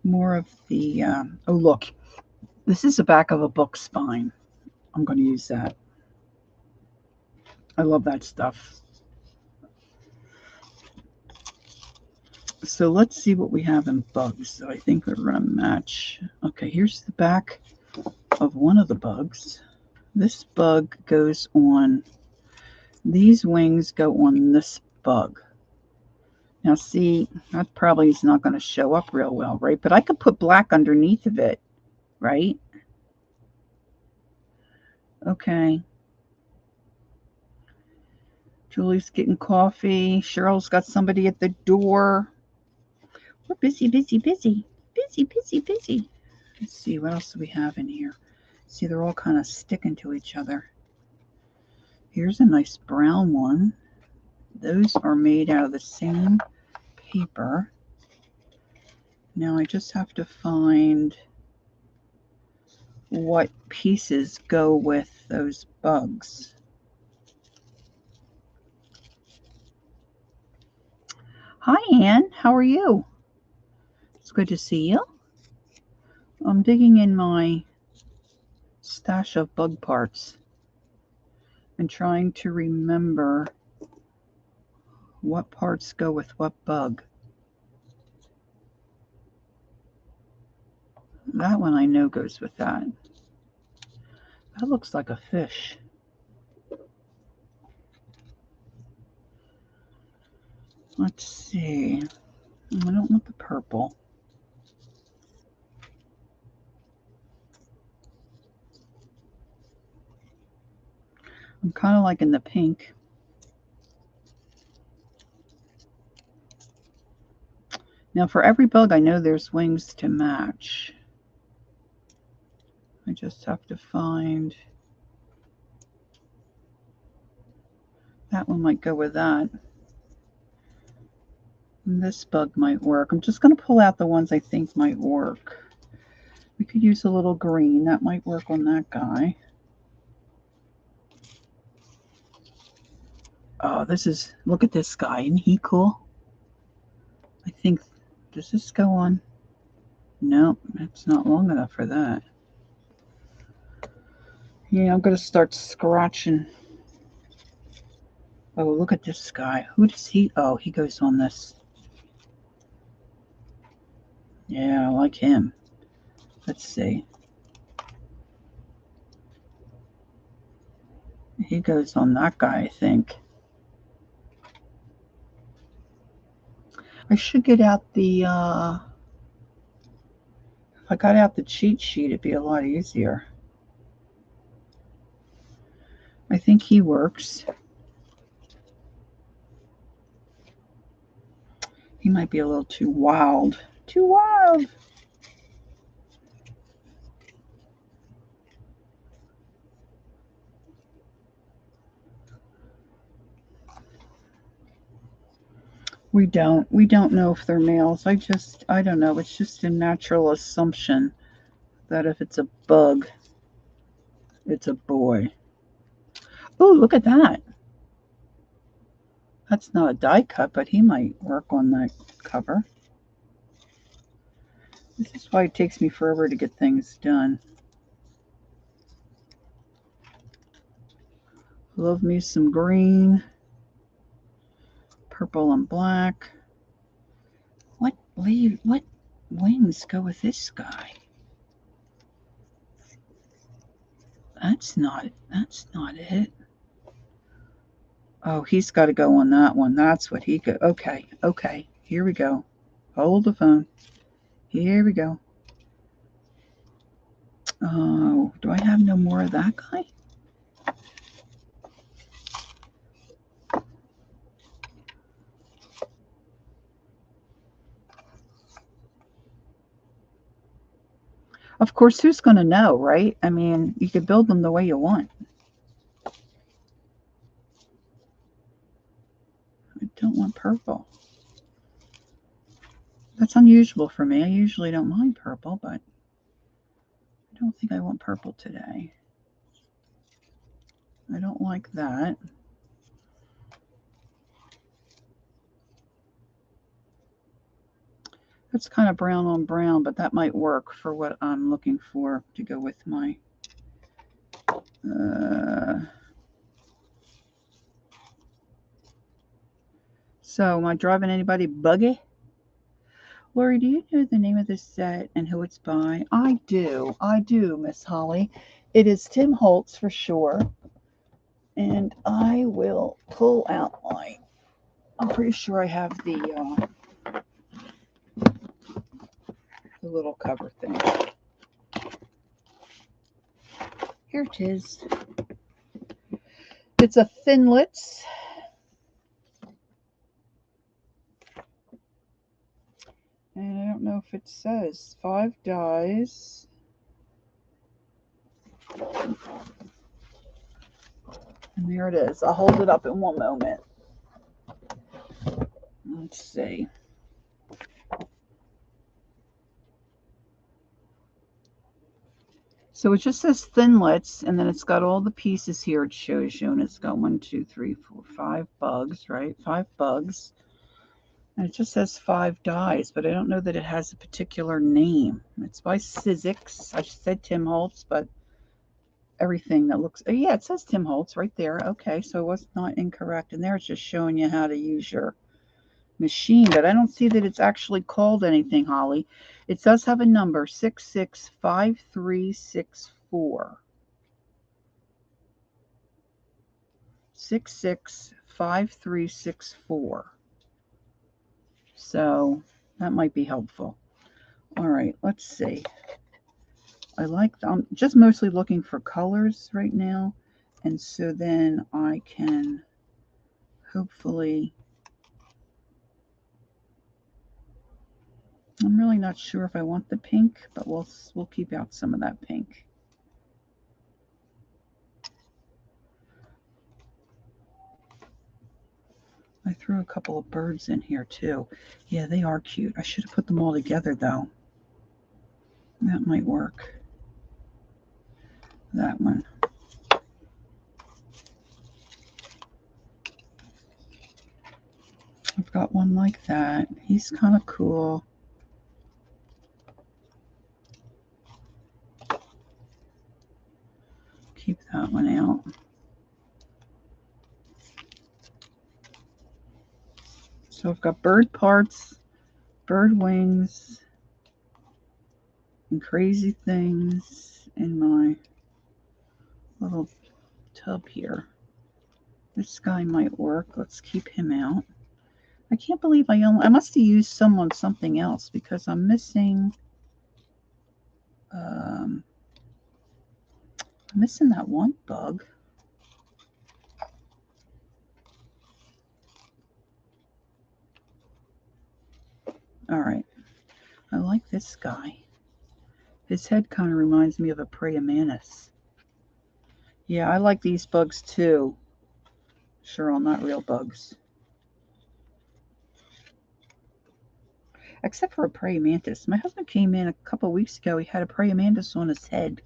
more of the, oh look, this is the back of a book spine. I'm going to use that. I love that stuff. So let's see what we have in bugs. So I think we're going to match. Okay, here's the back of one of the bugs. This bug goes on, these wings go on this bug. Now see, that probably is not going to show up real well, right? But I could put black underneath of it, right? Okay. Julie's getting coffee. Cheryl's got somebody at the door. We're busy, busy, busy. Busy, busy, busy. Let's see, what else do we have in here? See, they're all kind of sticking to each other. Here's a nice brown one. Those are made out of the same paper. Now I just have to find what pieces go with those bugs. Hi, Anne. How are you? It's good to see you. I'm digging in my stash of bug parts and trying to remember what parts go with what bug. That one I know goes with that. That looks like a fish. Let's see. I don't want the purple. I'm kind of liking the pink. Now for every bug, I know there's wings to match. I just have to find, that one might go with that. And this bug might work. I'm just going to pull out the ones I think might work. We could use a little green. That might work on that guy. Oh, look at this guy. Isn't he cool? I think, does this go on? No, it's not long enough for that. Yeah, I'm going to start scratching. Oh, look at this guy. Who does he? Oh, he goes on this. Yeah, I like him. Let's see. He goes on that guy, I think. I should get out the, if I got out the cheat sheet, it'd be a lot easier. I think he works. He might be a little too wild. Too wild. We don't know if they're males. I don't know. It's just a natural assumption that if it's a bug, it's a boy. Oh, look at that. That's not a die cut, but he might work on that cover. This is why it takes me forever to get things done. Love me some green, purple and black. What wings go with this guy? That's not it. Oh, he's got to go on that one. That's what he go. Okay, here we go. Hold the phone. Here we go. Oh, do I have no more of that guy? Of course, who's going to know, right? I mean, you could build them the way you want. I don't want purple. That's unusual for me. I usually don't mind purple, but I don't think I want purple today. I don't like that. That's kind of brown on brown, but that might work for what I'm looking for to go with my so am I driving anybody buggy? Lori, do you know the name of this set and who it's by? I do, Miss Holly. It is Tim Holtz for sure. And I will pull out I'm pretty sure I have the little cover thing. Here it is. It's a Thinlits. And I don't know if it says 5 dies. And there it is. I'll hold it up in one moment. Let's see. So it just says Thinlits, and then it's got all the pieces here it shows you, and it's got 1, 2, 3, 4, 5 bugs, right? 5 bugs. And it just says 5 dies, but I don't know that it has a particular name. It's by Sizzix. I said Tim Holtz, but everything that looks, oh yeah, it says Tim Holtz right there. Okay, so it was not incorrect. And there it's just showing you how to use your machine, but I don't see that it's actually called anything, Holly. It does have a number, 665364. 665364. So that might be helpful. All right, let's see. I'm just mostly looking for colors right now. And so then I can hopefully, I'm really not sure if I want the pink, but we'll keep out some of that pink. I threw a couple of birds in here too. Yeah, they are cute. I should have put them all together though. That might work. That one. I've got one like that. He's kind of cool. Keep that one out. So I've got bird parts, bird wings, and crazy things in my little tub here. This guy might work. Let's keep him out. I can't believe I must have used some on something else because I'm missing that one bug. All right. I like this guy. His head kind of reminds me of a praying mantis. Yeah, I like these bugs too. Sure, not real bugs. Except for a praying mantis. My husband came in a couple weeks ago. He had a praying mantis on his head.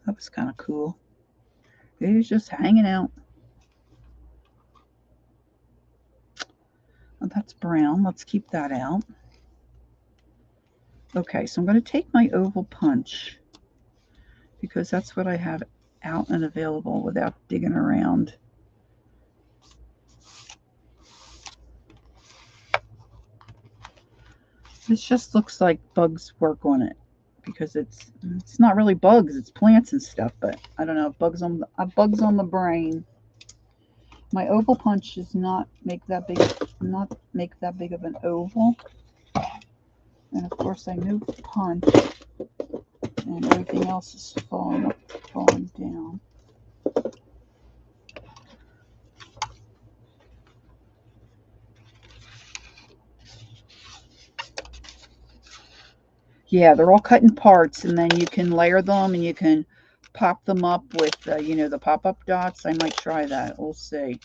That was kind of cool. He was just hanging out. Oh, that's brown. Let's keep that out. Okay, so I'm going to take my oval punch because that's what I have out and available without digging around. This just looks like bugs work on it because it's not really bugs, it's plants and stuff, but I don't know, bugs on the brain. My oval punch does not make that big of an oval. And of course I moved the punch and everything else is falling down. Yeah, they're all cut in parts, and then you can layer them, and you can pop them up with, the pop-up dots. I might try that. We'll see.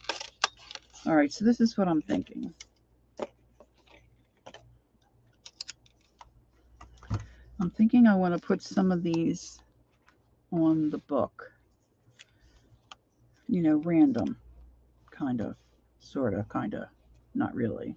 All right, so this is what I'm thinking. I'm thinking I want to put some of these on the book. Random. Kind of. Sort of. Kind of. Not really.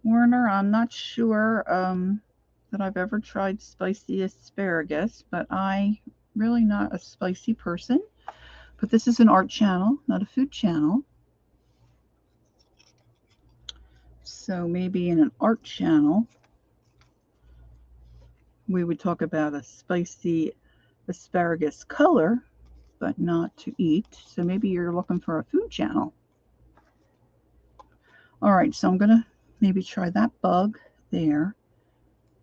Werner, I'm not sure that I've ever tried spicy asparagus, but I'm really not a spicy person. But this is an art channel, not a food channel. So maybe in an art channel, we would talk about a spicy asparagus color, but not to eat. So maybe you're looking for a food channel. All right, so I'm going to maybe try that bug there.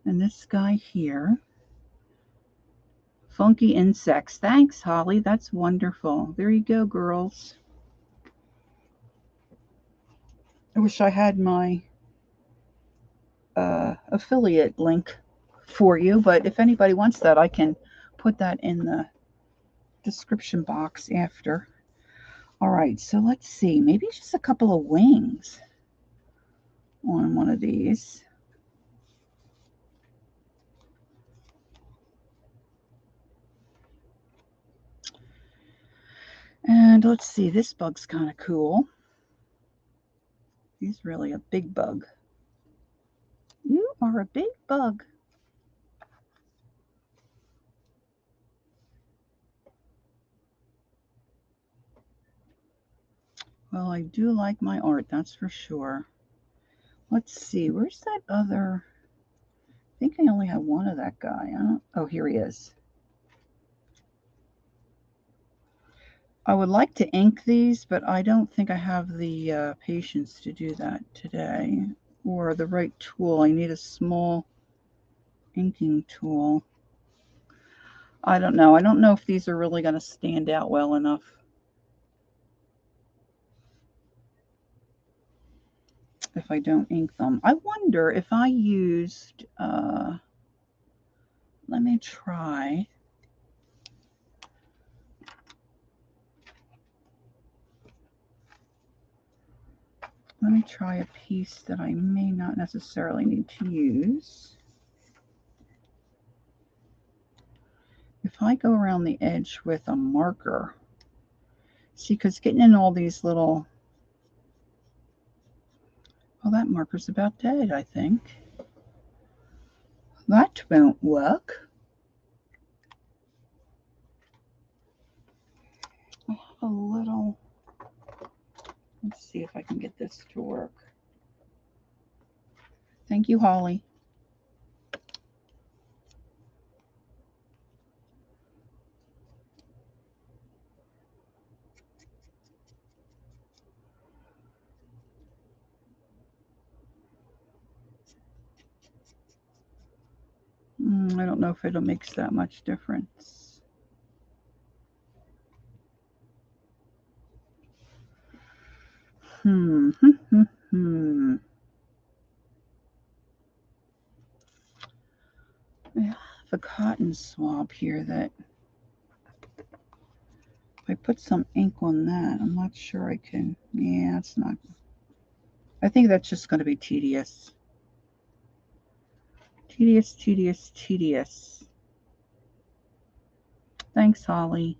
And this guy here. Funky insects. Thanks, Holly. That's wonderful. There you go, girls. I wish I had my affiliate link for you, but if anybody wants that, I can put that in the description box after. All right, so let's see. Maybe just a couple of wings on one of these. And let's see, this bug's kind of cool. He's really a big bug. You are a big bug. Well, I do like my art, that's for sure. Let's see, where's that other? I think I only have one of that guy. Oh, here he is. I would like to ink these, but I don't think I have the patience to do that today. or the right tool. I need a small inking tool. I don't know. I don't know if these are really going to stand out well enough. If I don't ink them. I wonder if I used, let me try. Let me try a piece that I may not necessarily need to use. If I go around the edge with a marker, see, because getting in all these little, well, that marker's about dead, I think. That won't work. I have a little, let's see if I can get this to work. Thank you, Holly. I don't know if it makes that much difference. I have a cotton swab here that if I put some ink on that, I'm not sure I can. Yeah, it's not. I think that's just going to be tedious. Tedious, tedious, tedious. Thanks, Holly.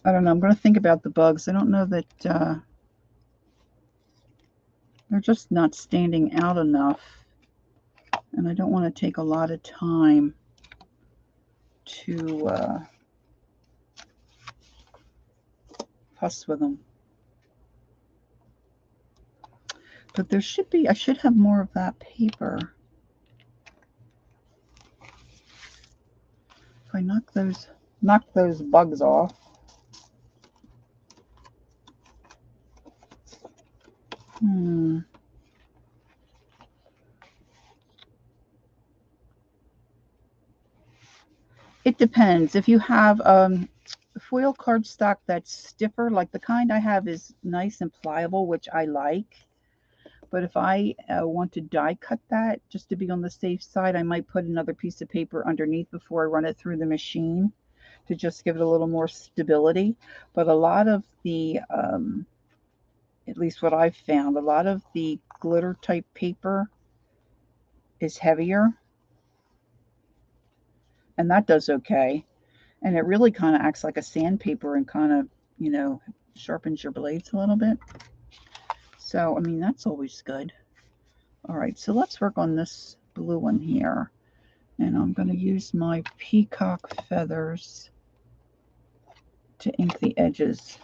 I don't know. I'm going to think about the bugs. I don't know that they're just not standing out enough. And I don't want to take a lot of time to fuss with them. But there should be, I should have more of that paper. If I knock those bugs off. It depends. If you have foil cardstock that's stiffer, like the kind I have is nice and pliable, which I like. But if I want to die cut that, just to be on the safe side, I might put another piece of paper underneath before I run it through the machine to just give it a little more stability. But a lot of the, at least what I've found, a lot of the glitter type paper is heavier. And that does okay. And it really kind of acts like a sandpaper and kind of, you know, sharpens your blades a little bit. So, I mean, that's always good. All right, so let's work on this blue one here. And I'm going to use my peacock feathers to ink the edges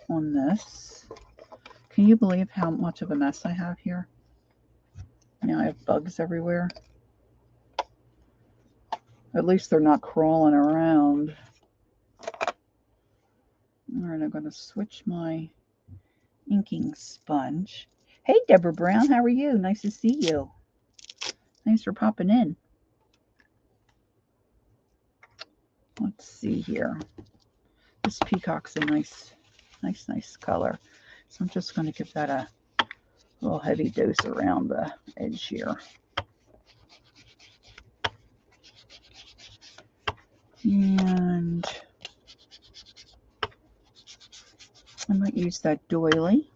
on this. Can you believe how much of a mess I have here? Now I have bugs everywhere. At least they're not crawling around. All right, I'm going to switch my inking sponge. Hey, Deborah Brown, how are you? Nice to see you. Thanks for popping in. Let's see here. This peacock's a nice color. So I'm just going to give that a little heavy dose around the edge here. And I might use that doily.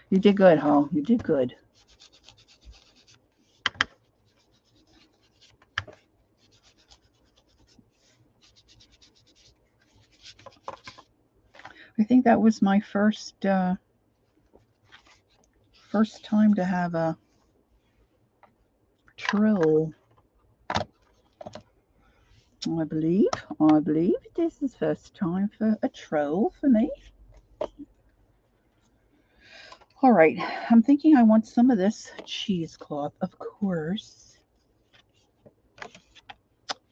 You did good, Hall. You did good. I think that was my first time to have a trill. I believe this is first time for a trill for me. All right, I'm thinking I want some of this cheesecloth, of course.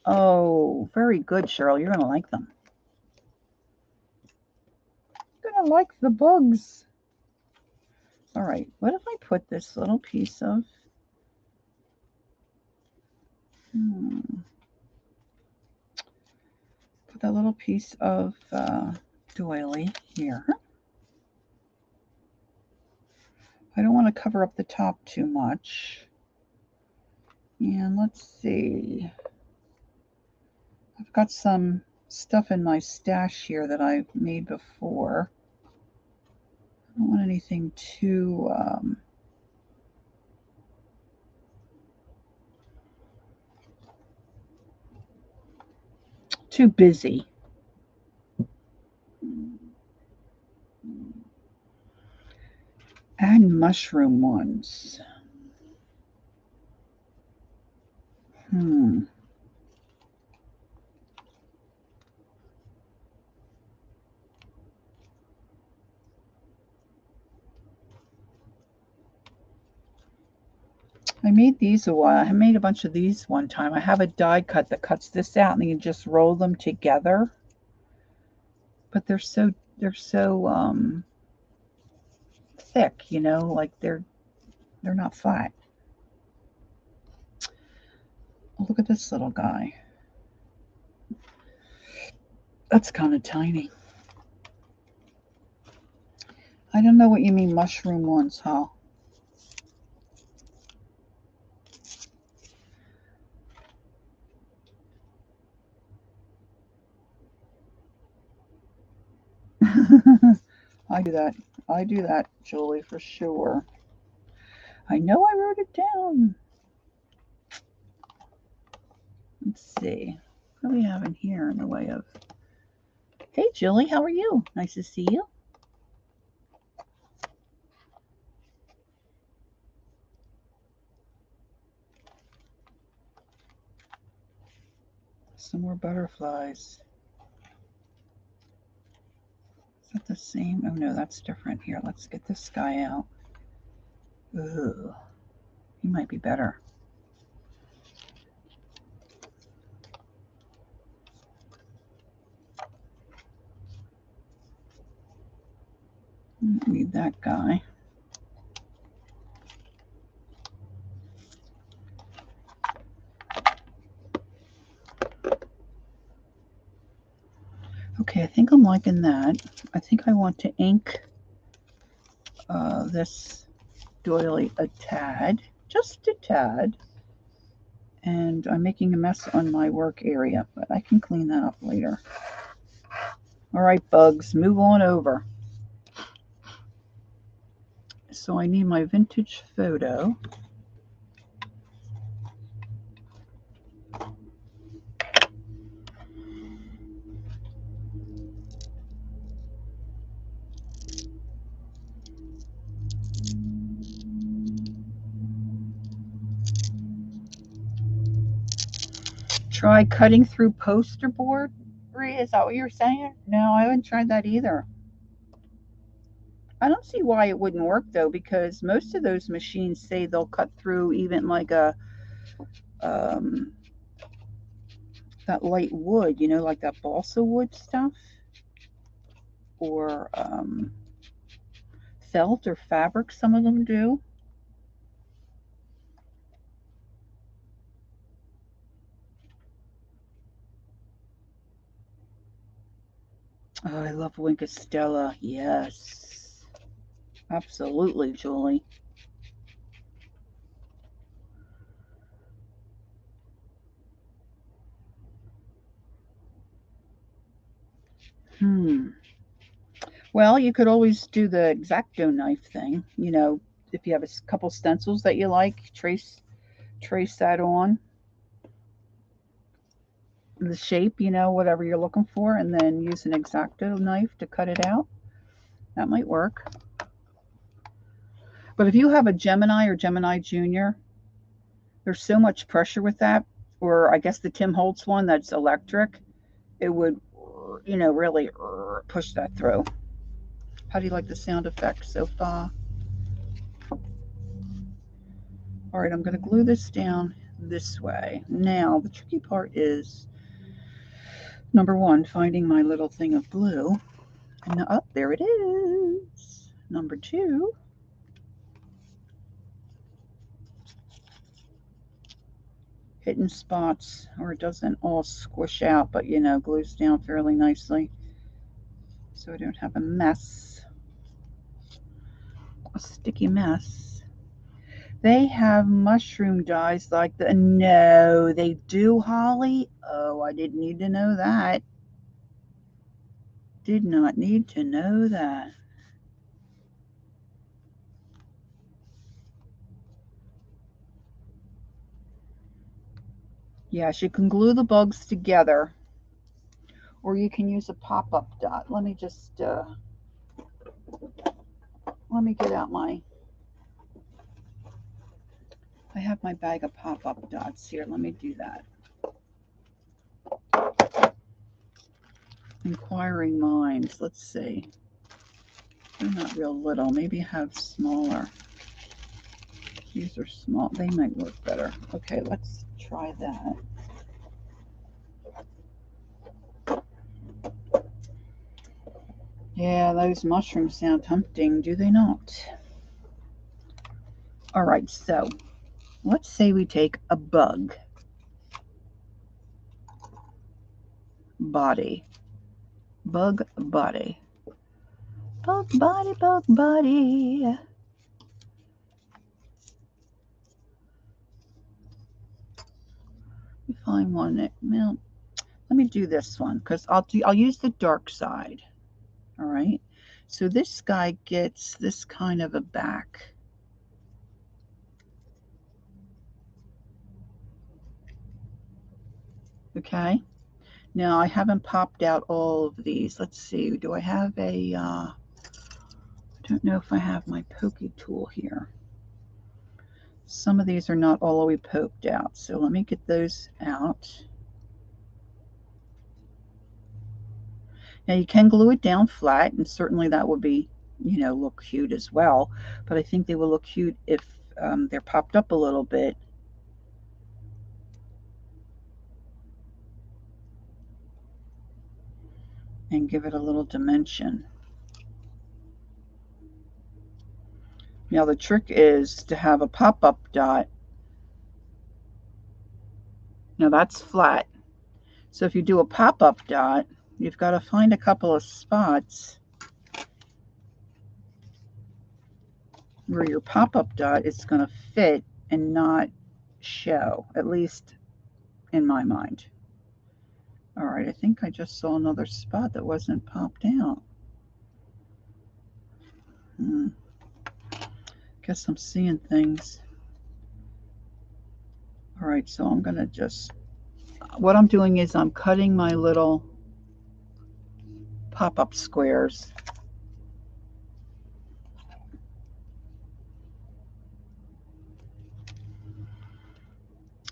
Oh, very good, Cheryl. You're going to like them. You're going to like the bugs. All right, what if I put this little piece of... Put that little piece of doily here. I don't want to cover up the top too much. And let's see. I've got some stuff in my stash here that I've made before. I don't want anything too busy. Add mushroom ones. I made these a while. I made a bunch of these one time. I have a die cut that cuts this out and you just roll them together. But they're so thick, you know, like they're not flat. Look at this little guy. That's kind of tiny. I don't know what you mean mushroom ones, huh? I do that, Julie, for sure. I know I wrote it down. Let's see. What do we have in here in the way of... Hey, Julie, how are you? Nice to see you. Some more butterflies. Is that the same? Oh, no, that's different. Here, let's get this guy out. Ooh, he might be better. Need that guy. Okay, I think I'm liking that. I think I want to ink this doily a tad, just a tad. And I'm making a mess on my work area, but I can clean that up later. All right, bugs, move on over. So I need my vintage photo. Try cutting through poster board? Is that what you're saying? No, I haven't tried that either. I don't see why it wouldn't work though, because most of those machines say they'll cut through even like a that light wood, you know, like that balsa wood stuff, or felt or fabric. Some of them do. Oh, I love Wink of Stella. Yes, absolutely, Julie. Well, you could always do the X-Acto knife thing. You know, if you have a couple stencils that you like, trace that on. the shape, you know, whatever you're looking for, and then use an X-Acto knife to cut it out. That might work. But if you have a Gemini or Gemini Junior, there's so much pressure with that, or I guess the Tim Holtz one that's electric, it would, you know, really push that through. How do you like the sound effect so far? All right, I'm going to glue this down this way. Now, the tricky part is, number one, finding my little thing of glue. And up there it is. Number two, hitting spots where it doesn't all squish out, but, you know, glues down fairly nicely so I don't have a mess, a sticky mess. They have mushroom dies like the, no, they do, Holly? Oh, I didn't need to know that. Did not need to know that. Yes, you can glue the bugs together, or you can use a pop-up dot. Let me just, let me get out my, I have my bag of pop-up dots here. Let me do that. Inquiring minds. Let's see. They're not real little. Maybe have smaller. These are small. They might work better. Okay, let's try that. Yeah, those mushrooms sound tempting, do they not? All right, so let's say we take a bug body. Bug body. Bug body, bug body. Let me find one that, well, let me do this one because I'll use the dark side. All right. So this guy gets this kind of a back. Okay. Now I haven't popped out all of these. Let's see. Do I have a, I don't know if I have my pokey tool here. Some of these are not all the way poked out. So let me get those out. Now you can glue it down flat, and certainly that would be, you know, look cute as well. But I think they will look cute if they're popped up a little bit. And give it a little dimension. Now the trick is to have a pop-up dot. Now that's flat. So if you do a pop-up dot, you've got to find a couple of spots where your pop-up dot is going to fit and not show, at least in my mind. All right, I think I just saw another spot that wasn't popped out. Guess I'm seeing things. All right, so I'm going to just, what I'm doing is I'm cutting my little pop-up squares.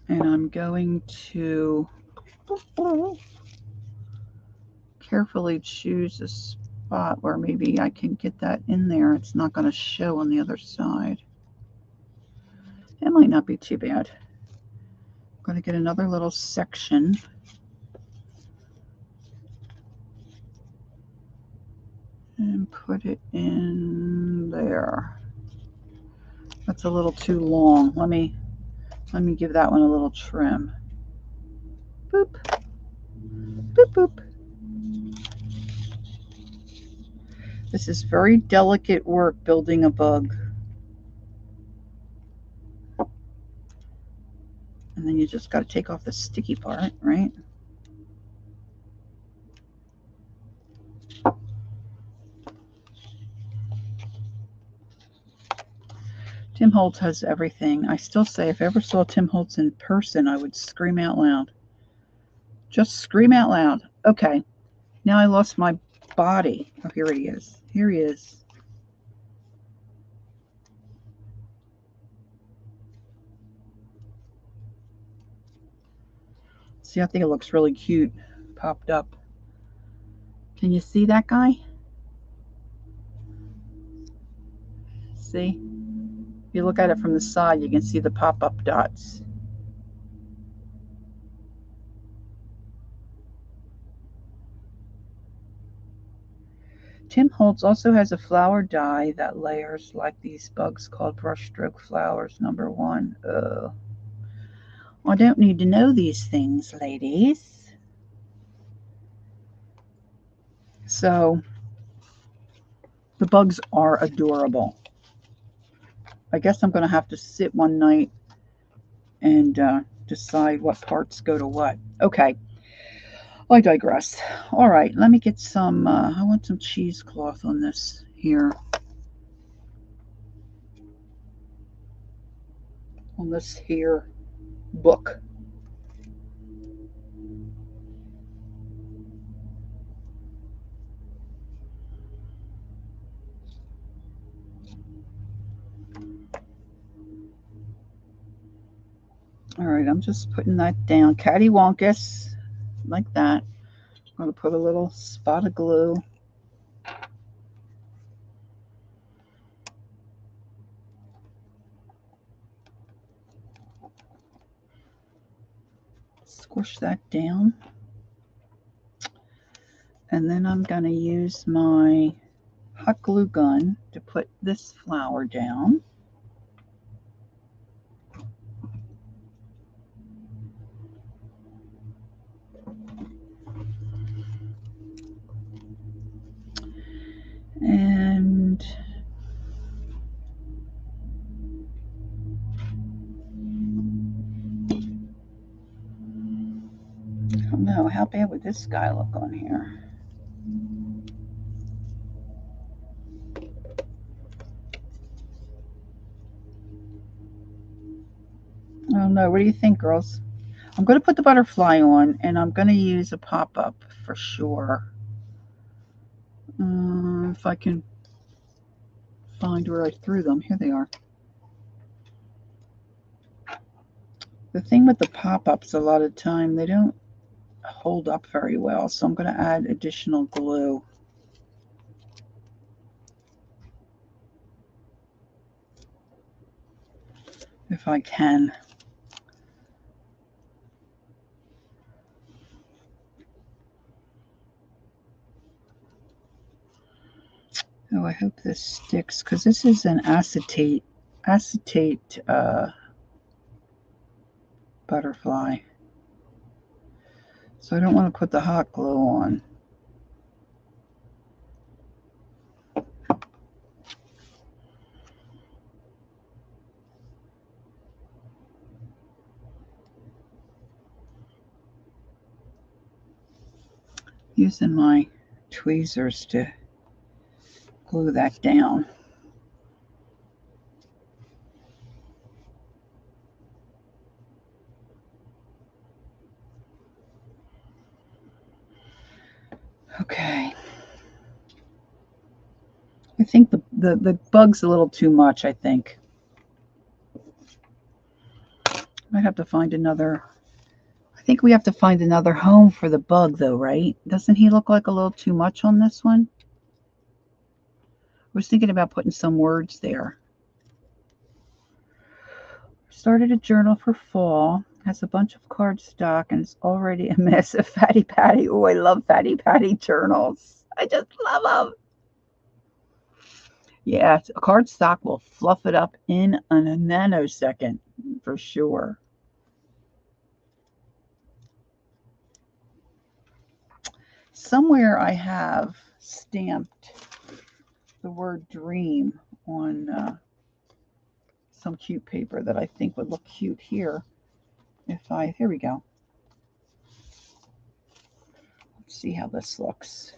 And I'm going to carefully choose a spot where maybe I can get that in there. It's not going to show on the other side. It might not be too bad. I'm going to get another little section. And put it in there. That's a little too long. Let me give that one a little trim. Boop. Boop, boop. This is very delicate work building a bug. And then you just got to take off the sticky part, right? Tim Holtz has everything. I still say if I ever saw Tim Holtz in person, I would scream out loud. Just scream out loud. Okay. Now I lost my body. Oh, here he is. Here he is. See, I think it looks really cute. Popped up. Can you see that guy? See? If you look at it from the side, you can see the pop-up dots. Tim Holtz also has a flower dye that layers like these bugs called brushstroke flowers, number 1. I don't need to know these things, ladies. So, the bugs are adorable. I guess I'm going to have to sit one night and decide what parts go to what. Okay, I digress. All right, let me get some, I want some cheesecloth on this here. On this here book. All right, I'm just putting that down. Cattywampus, like that. I'm going to put a little spot of glue. Squish that down. And then I'm going to use my hot glue gun to put this flower down. And I don't know, how bad would this guy look on here? I don't know. What do you think, girls? I'm going to put the butterfly on, and I'm going to use a pop-up for sure. If I can find where I threw them. Here they are. The thing with the pop-ups, a lot of time, they don't hold up very well, so I'm going to add additional glue. If I can. Oh, I hope this sticks, because this is an acetate butterfly. So I don't want to put the hot glue on. Using my tweezers to glue that down. Okay. I think the bug's a little too much, I think. Might have to find another. I think we have to find another home for the bug, though, right? Doesn't he look like a little too much on this one? I was thinking about putting some words there. Started a journal for fall. Has a bunch of cardstock and it's already a mess of Fatty Patty. Oh, I love Fatty Patty journals. I just love them. Yeah, a cardstock will fluff it up in a nanosecond for sure. Somewhere I have stamped the word dream on some cute paper that I think would look cute here. Here we go. Let's see how this looks.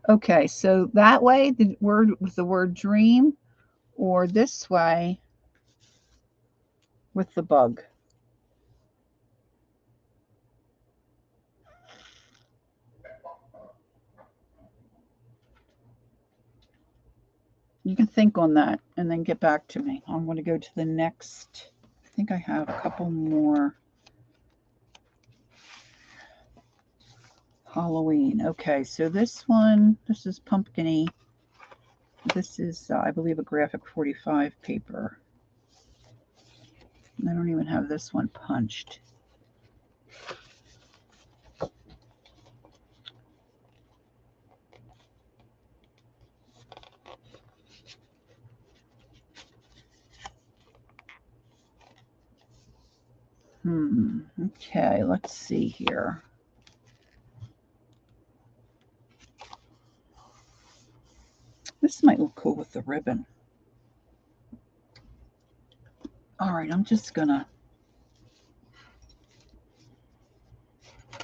Okay, so that way the word with the word dream, or this way with the bug. You can think on that and then get back to me. I'm going to go to the next. I think I have a couple more. Halloween. Okay, so this one, this is pumpkin-y. This is, I believe, a graphic 45 paper. I don't even have this one punched. Okay, let's see here. This might look cool with the ribbon. All right, I'm just gonna,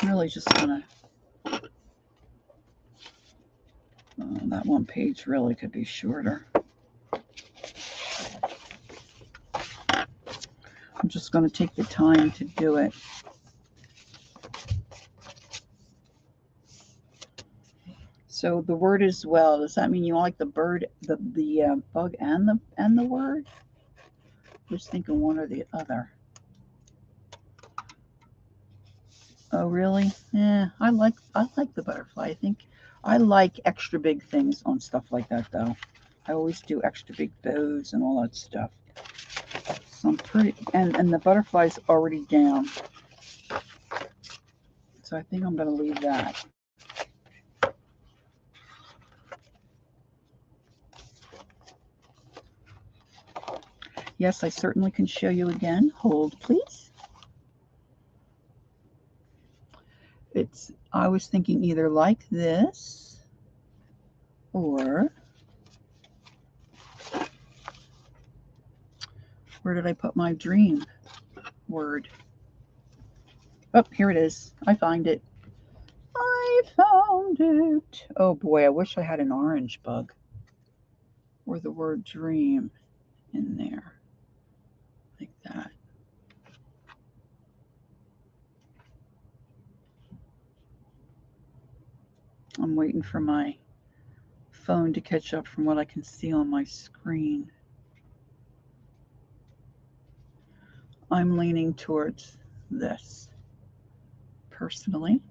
really just gonna, that one page really could be shorter. I'm just gonna take the time to do it. So the word as well. Does that mean you like the bird, the bug, and the word? Just thinking one or the other. Oh really? Yeah, I like the butterfly. I think I like extra big things on stuff like that though. I always do extra big bows and all that stuff. So I'm pretty, and the butterfly's already down. So I think I'm gonna leave that. Yes, I certainly can show you again. Hold, please. I was thinking either like this or, where did I put my dream word? Oh, here it is. I find it. I found it. Oh boy, I wish I had an orange bug or the word dream in there like that. I'm waiting for my phone to catch up from what I can see on my screen. I'm leaning towards this personally.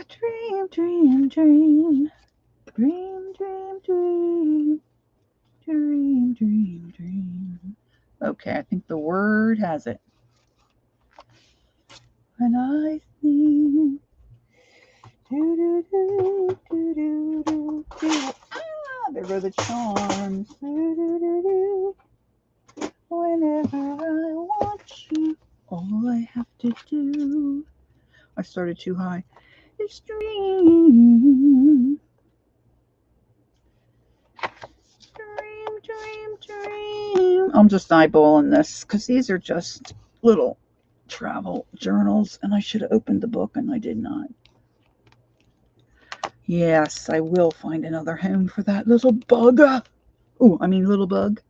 Dream, dream, dream. Dream, dream, dream. Dream, dream, dream. Okay, I think the word has it. And I think. Do, do, do, do, do, do, do. Ah, there go the charms. Do, do, do, do. Whenever I want you, all I have to do. I started too high. Is dream. Dream, dream, dream. I'm just eyeballing this because these are just little travel journals, and I should have opened the book, and I did not. Yes, I will find another home for that little bug. Oh, I mean little bug.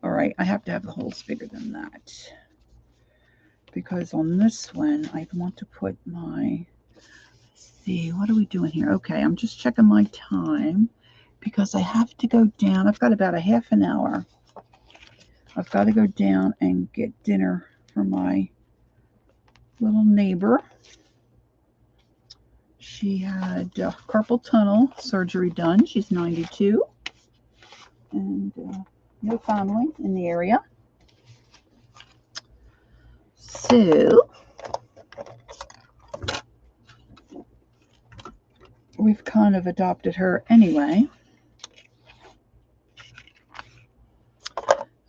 All right, I have to have the holes bigger than that. Because on this one, I want to put my, let's see, what are we doing here? Okay, I'm just checking my time because I have to go down. I've got about a half an hour. I've got to go down and get dinner for my little neighbor. She had carpal tunnel surgery done. She's 92 and no family in the area. So we've kind of adopted her anyway.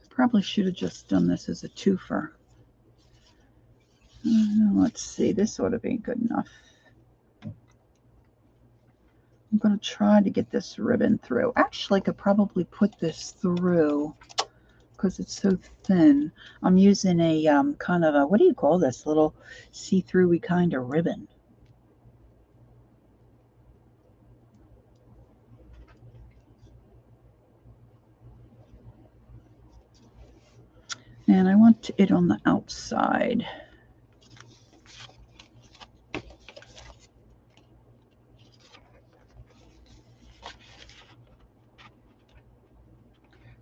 Probably should have just done this as a twofer. Let's see, this ought to be good enough. I'm going to try to get this ribbon through. Actually, I could probably put this through because it's so thin. I'm using a kind of a, what do you call this? Little see-through-y kind of ribbon. And I want it on the outside.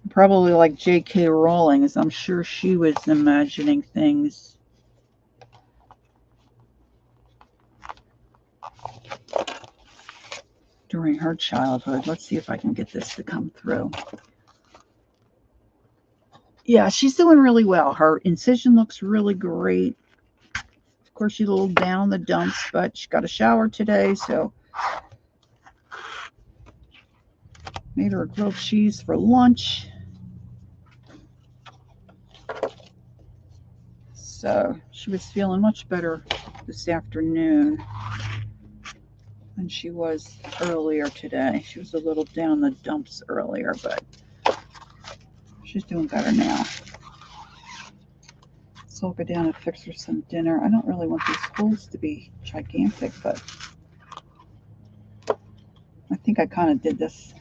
Probably like J.K. Rowling, as I'm sure she was imagining things. During her childhood. Let's see if I can get this to come through. Yeah, she's doing really well. Her incision looks really great. Of course, she's a little down the dumps, but she got a shower today, so made her a grilled cheese for lunch. So she was feeling much better this afternoon than she was earlier today. She was a little down the dumps earlier, but she's doing better now. So I'll go down and fix her some dinner. I don't really want these holes to be gigantic, but I think I kind of did this.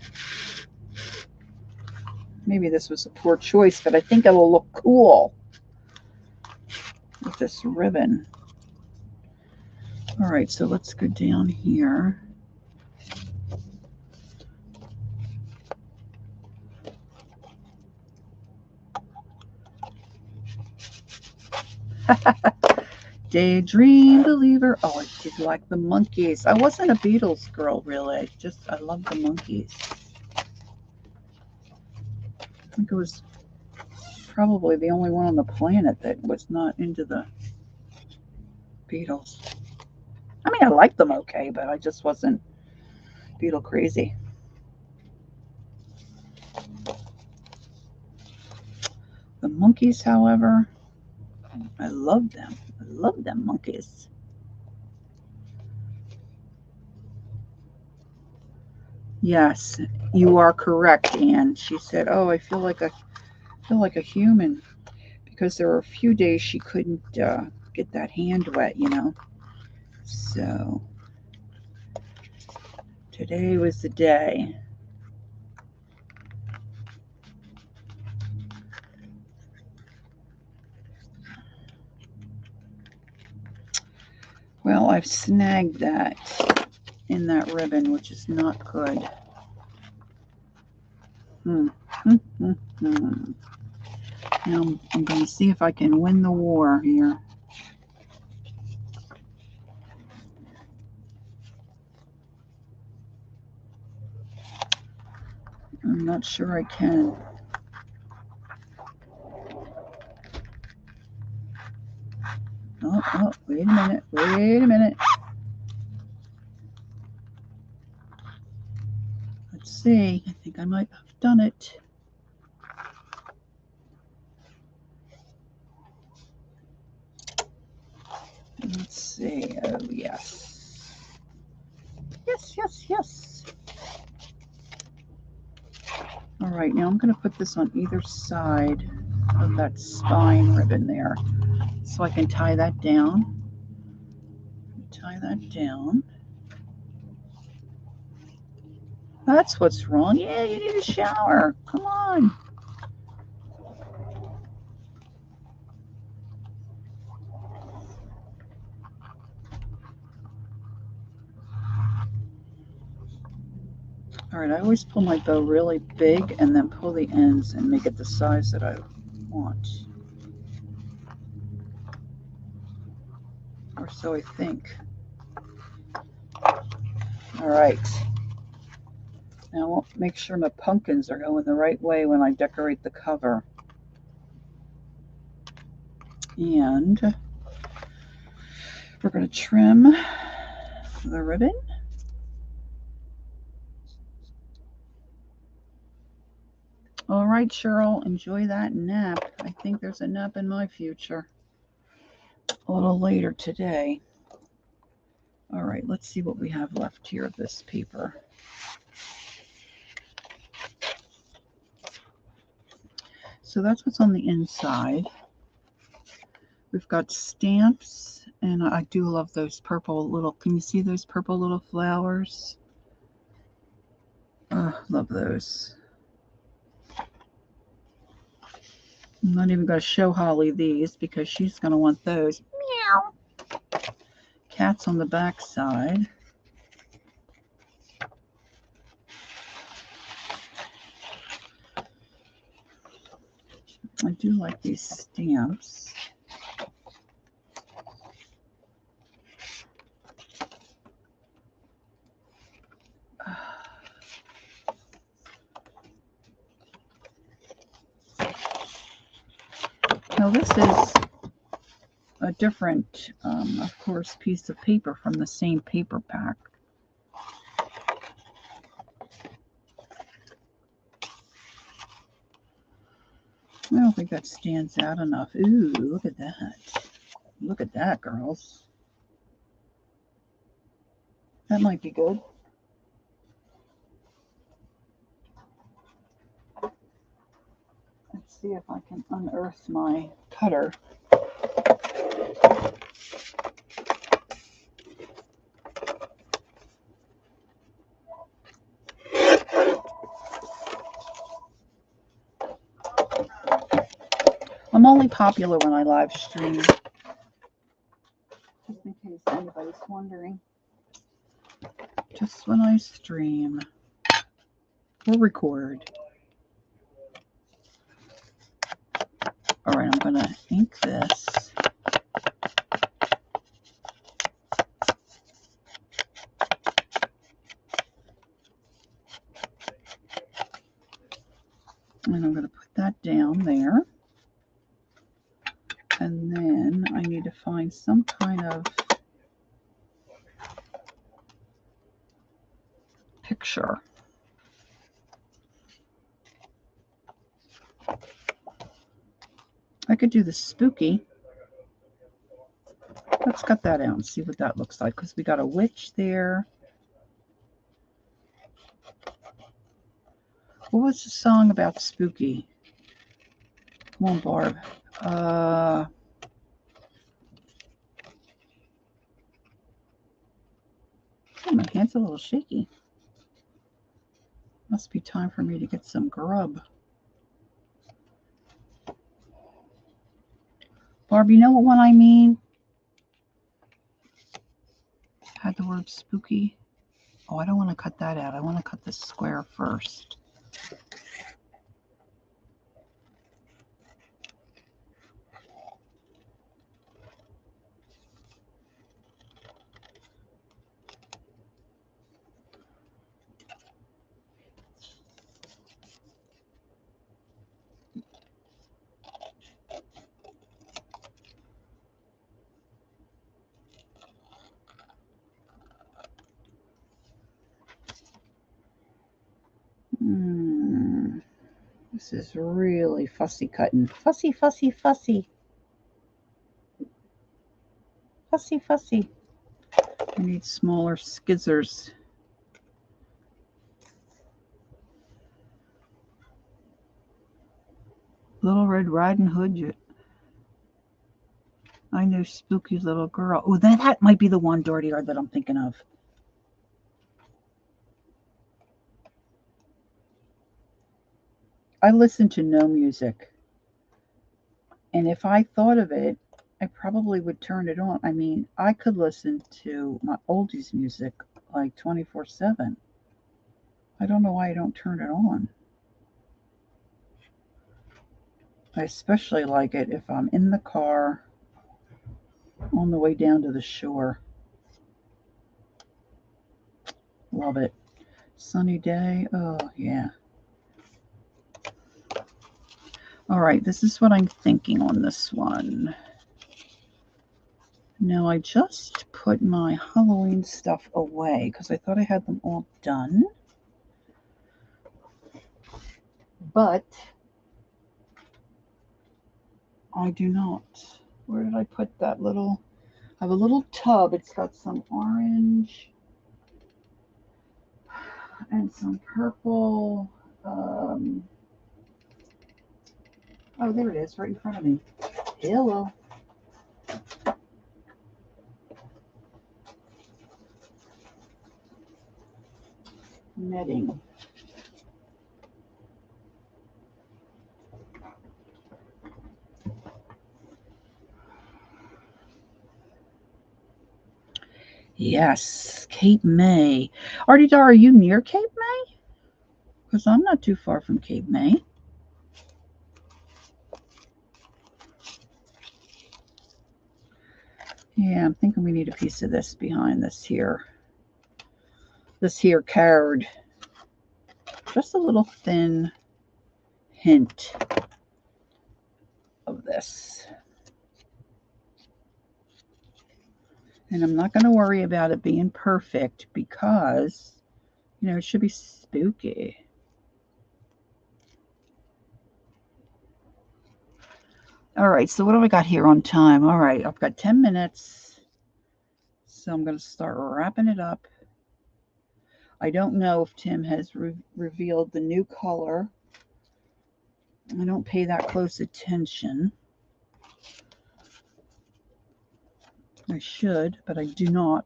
Maybe this was a poor choice, but I think it will look cool with this ribbon. All right, so let's go down here. Daydream Believer. Oh, I did like the Monkees. I wasn't a Beatles girl, really. I love the Monkees. I think it was probably the only one on the planet that was not into the Beatles. I mean, I liked them okay, but I just wasn't Beatle crazy. The Monkees, however, I love them. I love them Monkees. Yes, you are correct, Anne. She said, "Oh, I feel like a human," because there were a few days she couldn't get that hand wet, you know. So today was the day. Well, I've snagged that in that ribbon, which is not good. Now I'm going to see if I can win the war here. I'm not sure I can. Oh, wait a minute. Let's see. I think I might have done it. Let's see. Oh, yes. Yes. All right, now I'm going to put this on either side of that spine ribbon there so I can tie that down. Tie that down. That's what's wrong. Yeah, you need a shower. Come on. All right, I always pull my bow really big and then pull the ends and make it the size that I want. Or so I think. All right. Now I'll make sure my pumpkins are going the right way when I decorate the cover. And we're going to trim the ribbon. All right, Cheryl, enjoy that nap. I think there's a nap in my future. A little later today. All right, let's see what we have left here of this paper. So that's what's on the inside. We've got stamps, and I do love those purple little, can you see those purple little flowers? Oh, love those. I'm not even going to show Holly these because she's going to want those. Meow. Cats on the back side. I do like these stamps. Now this is a different, of course, piece of paper from the same paper pack. I don't think that stands out enough. Ooh, look at that. Look at that, girls. That might be good. Let's see if I can unearth my cutter. I'm only popular when I live stream, just in case anybody's wondering. Just when I stream or record. All right, I'm going to ink this. And I'm going to put that down there. And then I need to find some kind of picture. I could do the spooky. Let's cut that out and see what that looks like, because we got a witch there. What was the song about spooky? Come on, Barb. Oh, my hand's a little shaky. Must be time for me to get some grub. Barb, you know what one I mean? Had the word spooky. Oh, I don't want to cut that out. I want to cut this square first. This is really fussy cutting. Fussy, fussy, fussy. Fussy, fussy. I need smaller scissors. Little Red Riding Hood. I know spooky little girl. Oh, that might be the one, Dorothy, that I'm thinking of. I listen to no music. And if I thought of it, I probably would turn it on. I mean, I could listen to my oldies music like 24/7. I don't know why I don't turn it on. I especially like it if I'm in the car on the way down to the shore. Love it. Sunny day. Oh, yeah. All right, this is what I'm thinking on this one. Now, I just put my Halloween stuff away because I thought I had them all done. But I do not. Where did I put that little? I have a little tub. It's got some orange and some purple. Oh, there it is, right in front of me. Hello. Netting. Yes, Cape May. Artie Dar, are you near Cape May? Because I'm not too far from Cape May. Yeah, I'm thinking we need a piece of this behind this here. This here card. Just a little thin hint of this. And I'm not going to worry about it being perfect because, you know, it should be spooky. All right, so what do I got here on time? All right, I've got 10 minutes. So I'm going to start wrapping it up. I don't know if Tim has revealed the new color. I don't pay that close attention. I should, but I do not.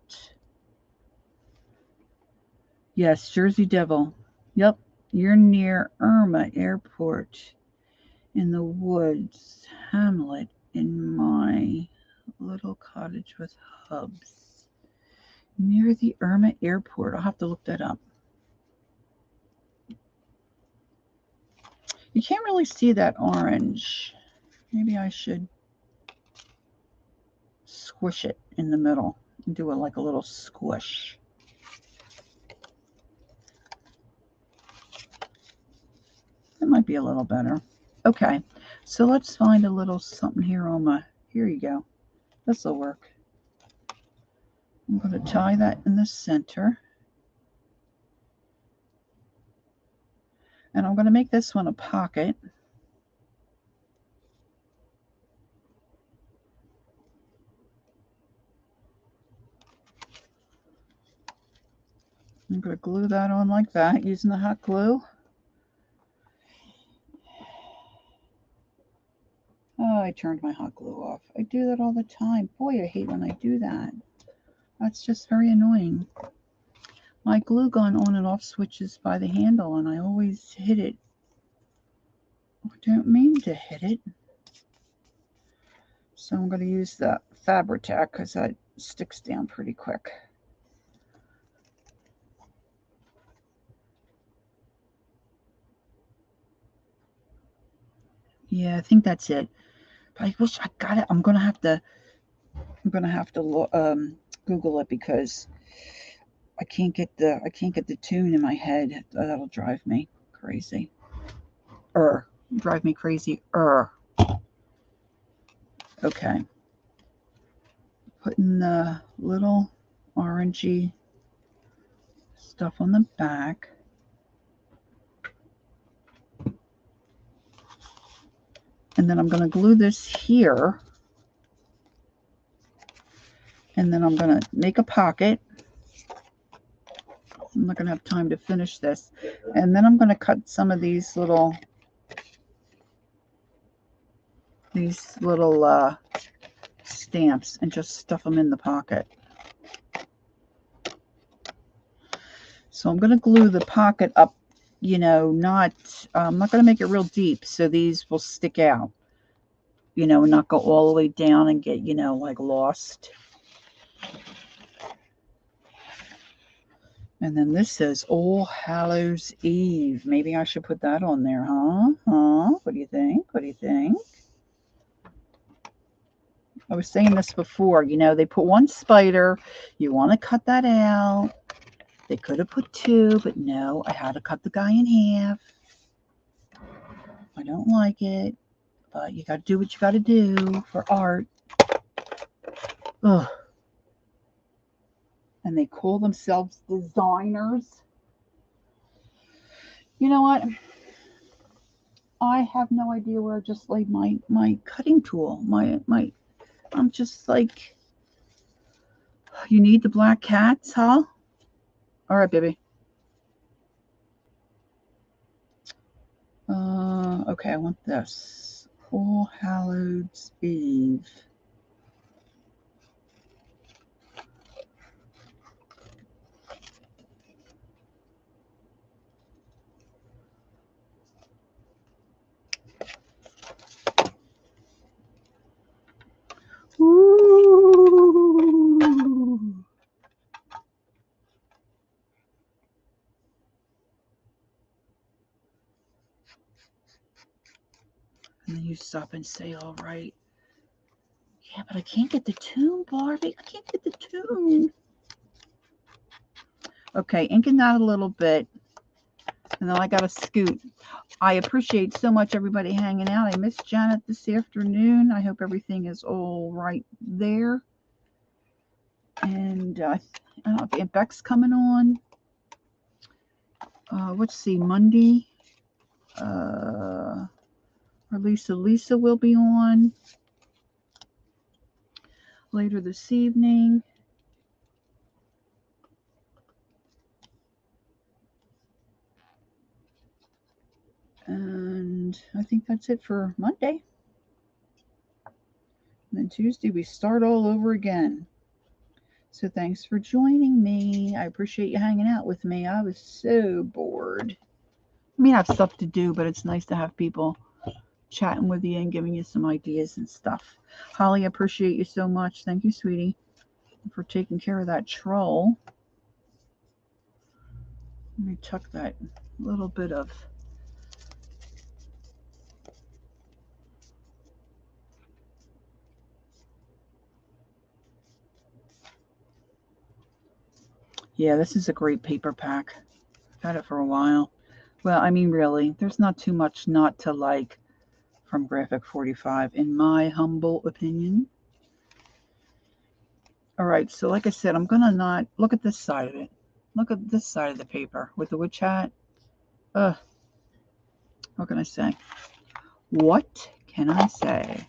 Yes, Jersey Devil. Yep, you're near Irma Airport in the woods, Hamlet in my little cottage with hubs. Near the Irma Airport. I'll have to look that up. You can't really see that orange. Maybe I should squish it in the middle and do it like a little squish. That might be a little better. Okay, so let's find a little something here on my, here you go. This will work. I'm going to tie that in the center. And I'm going to make this one a pocket. I'm going to glue that on like that using the hot glue. Oh, I turned my hot glue off. I do that all the time. Boy, I hate when I do that. That's just very annoying. My glue gun on and off switches by the handle, and I always hit it. I don't mean to hit it. So I'm going to use the Fabri-Tac because that sticks down pretty quick. Yeah, I think that's it. But I wish I got it. I'm gonna have to Google it because I can't get the tune in my head. That'll drive me crazy. Drive me crazy. Okay. Putting the little orangey stuff on the back. And then I'm going to glue this here. And then I'm going to make a pocket. I'm not going to have time to finish this. And then I'm going to cut some of these little stamps and just stuff them in the pocket. So I'm going to glue the pocket up, you know, I'm not going to make it real deep so these will stick out, you know, and not go all the way down and get, you know, like lost. And then this says All Hallows Eve. Maybe I should put that on there, huh? What do you think? What do you think? I was saying this before, you know, they put one spider. You want to cut that out. They could have put two, but no, I had to cut the guy in half. I don't like it, but you got to do what you got to do for art. Ugh. And they call themselves designers. You know what? I have no idea where I just laid my cutting tool. I'm just like, You need the black cats, huh? All right, baby. Okay, I want this. All Hallows Eve. Ooh. And then you stop and say, all right. Yeah, but I can't get the tune, Barbie. I can't get the tune. Okay, inking that a little bit. And then I got to scoot. I appreciate so much everybody hanging out. I missed Janet this afternoon. I hope everything is all right there. And I don't know if Aunt Beck's coming on. Let's see, Monday. Or Lisa will be on later this evening. And I think that's it for Monday. And then Tuesday we start all over again. So thanks for joining me. I appreciate you hanging out with me. I was so bored. I mean, I have stuff to do, but it's nice to have people chatting with you and giving you some ideas and stuff. Holly, I appreciate you so much. Thank you, sweetie, for taking care of that troll. Let me tuck that little bit of yeah, this is a great paper pack. I've had it for a while. Well, I mean, really, there's not too much not to like from Graphic 45, in my humble opinion. All right, so like I said, I'm going to not look at this side of it. Look at this side of the paper with the witch hat. What can I say? What can I say?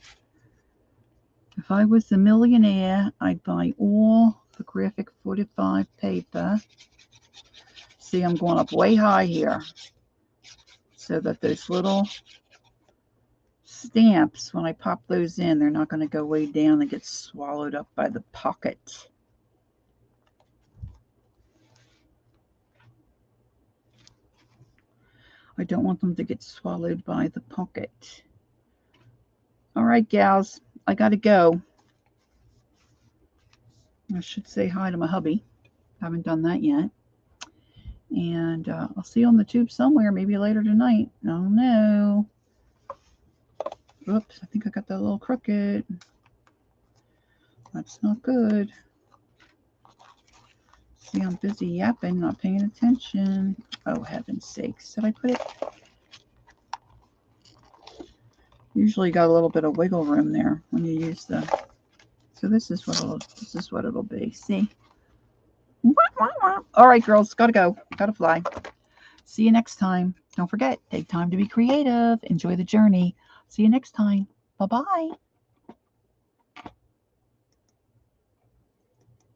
If I was a millionaire, I'd buy all the Graphic 45 paper. See, I'm going up way high here so that those little stamps, when I pop those in, they're not going to go way down and get swallowed up by the pocket. I don't want them to get swallowed by the pocket. All right, gals, I got to go. I should say hi to my hubby. Haven't done that yet. And I'll see you on the tube somewhere, maybe later tonight. I don't know. Oops, I think I got that a little crooked. That's not good. See, I'm busy yapping, not paying attention. Oh, heaven's sakes. Did I put it? Usually got a little bit of wiggle room there when you use the... So this is what it'll be. See? All right, girls, gotta go. Gotta fly. See you next time. Don't forget, take time to be creative. Enjoy the journey. See you next time. Bye-bye.